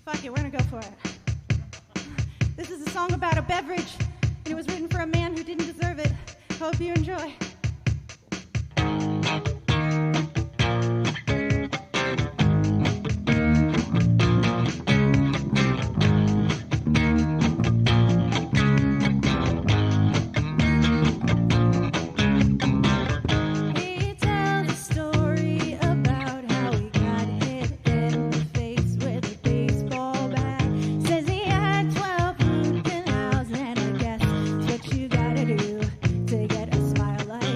Fuck it, we're gonna go for it. This is a song about a beverage, and it was written for a man who didn't deserve it. Hope you enjoy. You gotta do to get a smile like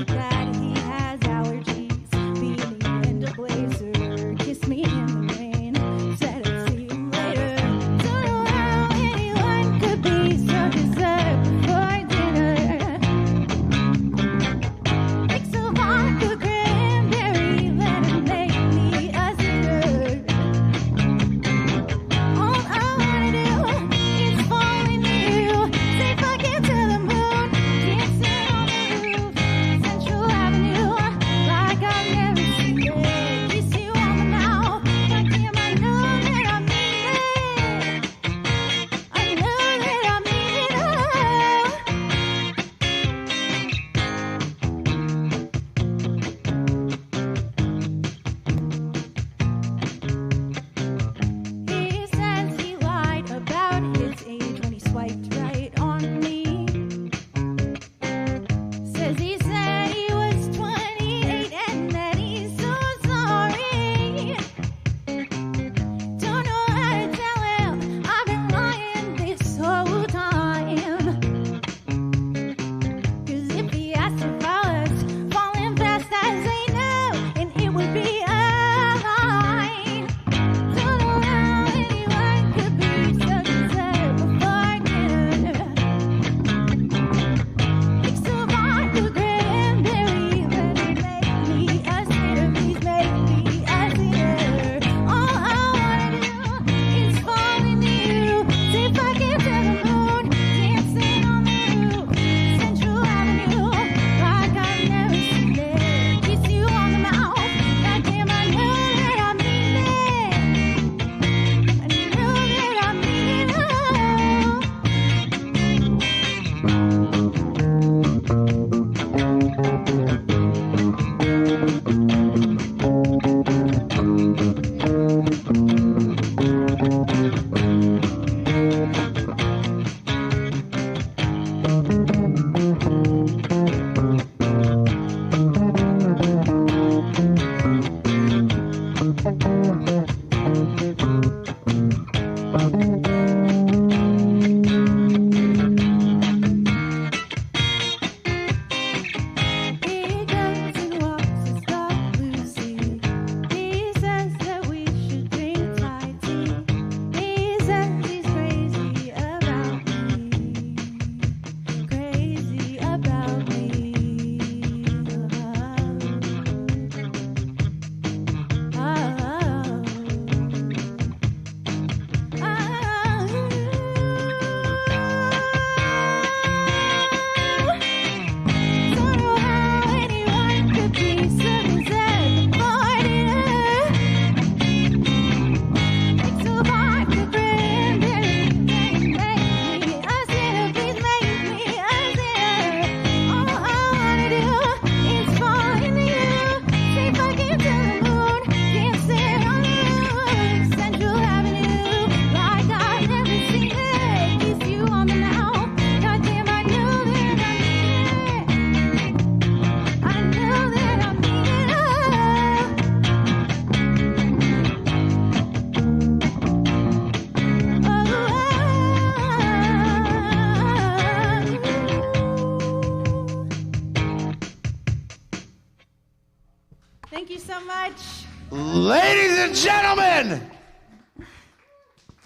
Thank you so much. Ladies and gentlemen,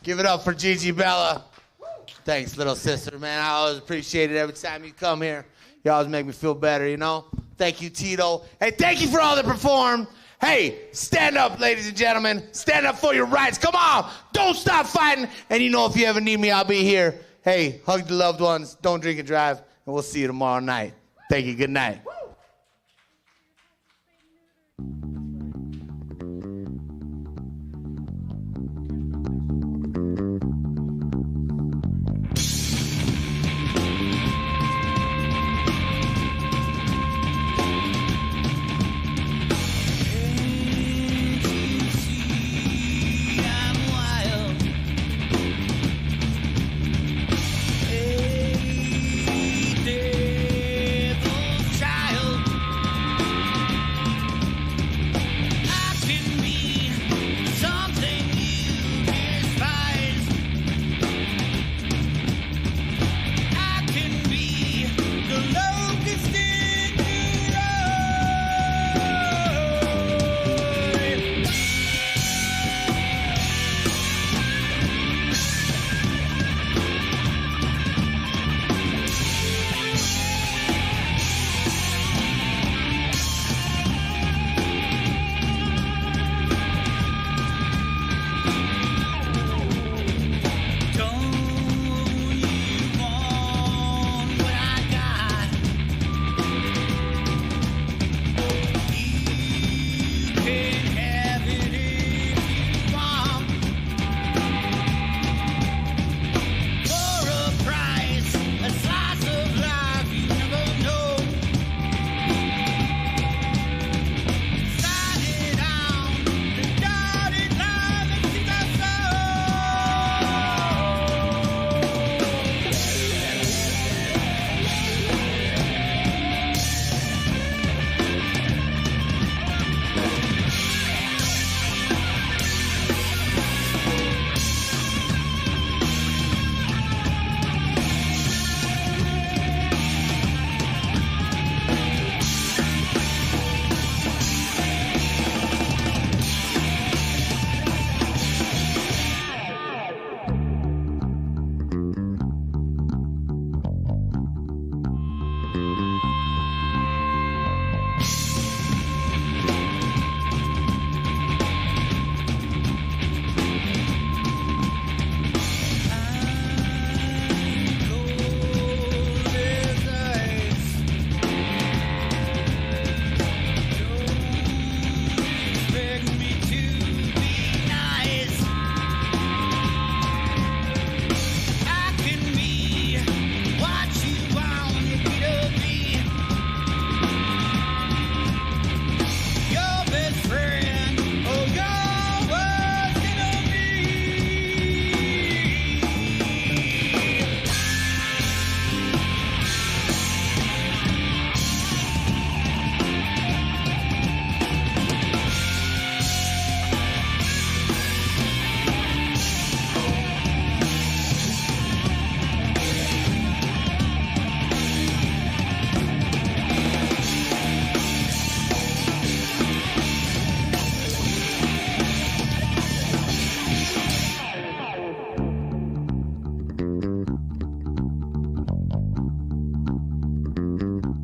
give it up for GIGI Bella. Thanks, little sister, man. I always appreciate it every time you come here. You always make me feel better, you know? Thank you, Tito. Hey, thank you for all that performed. Hey, stand up, ladies and gentlemen. Stand up for your rights. Come on. Don't stop fighting. And you know, if you ever need me, I'll be here. Hey, hug the loved ones. Don't drink and drive. And we'll see you tomorrow night. Thank you. Good night.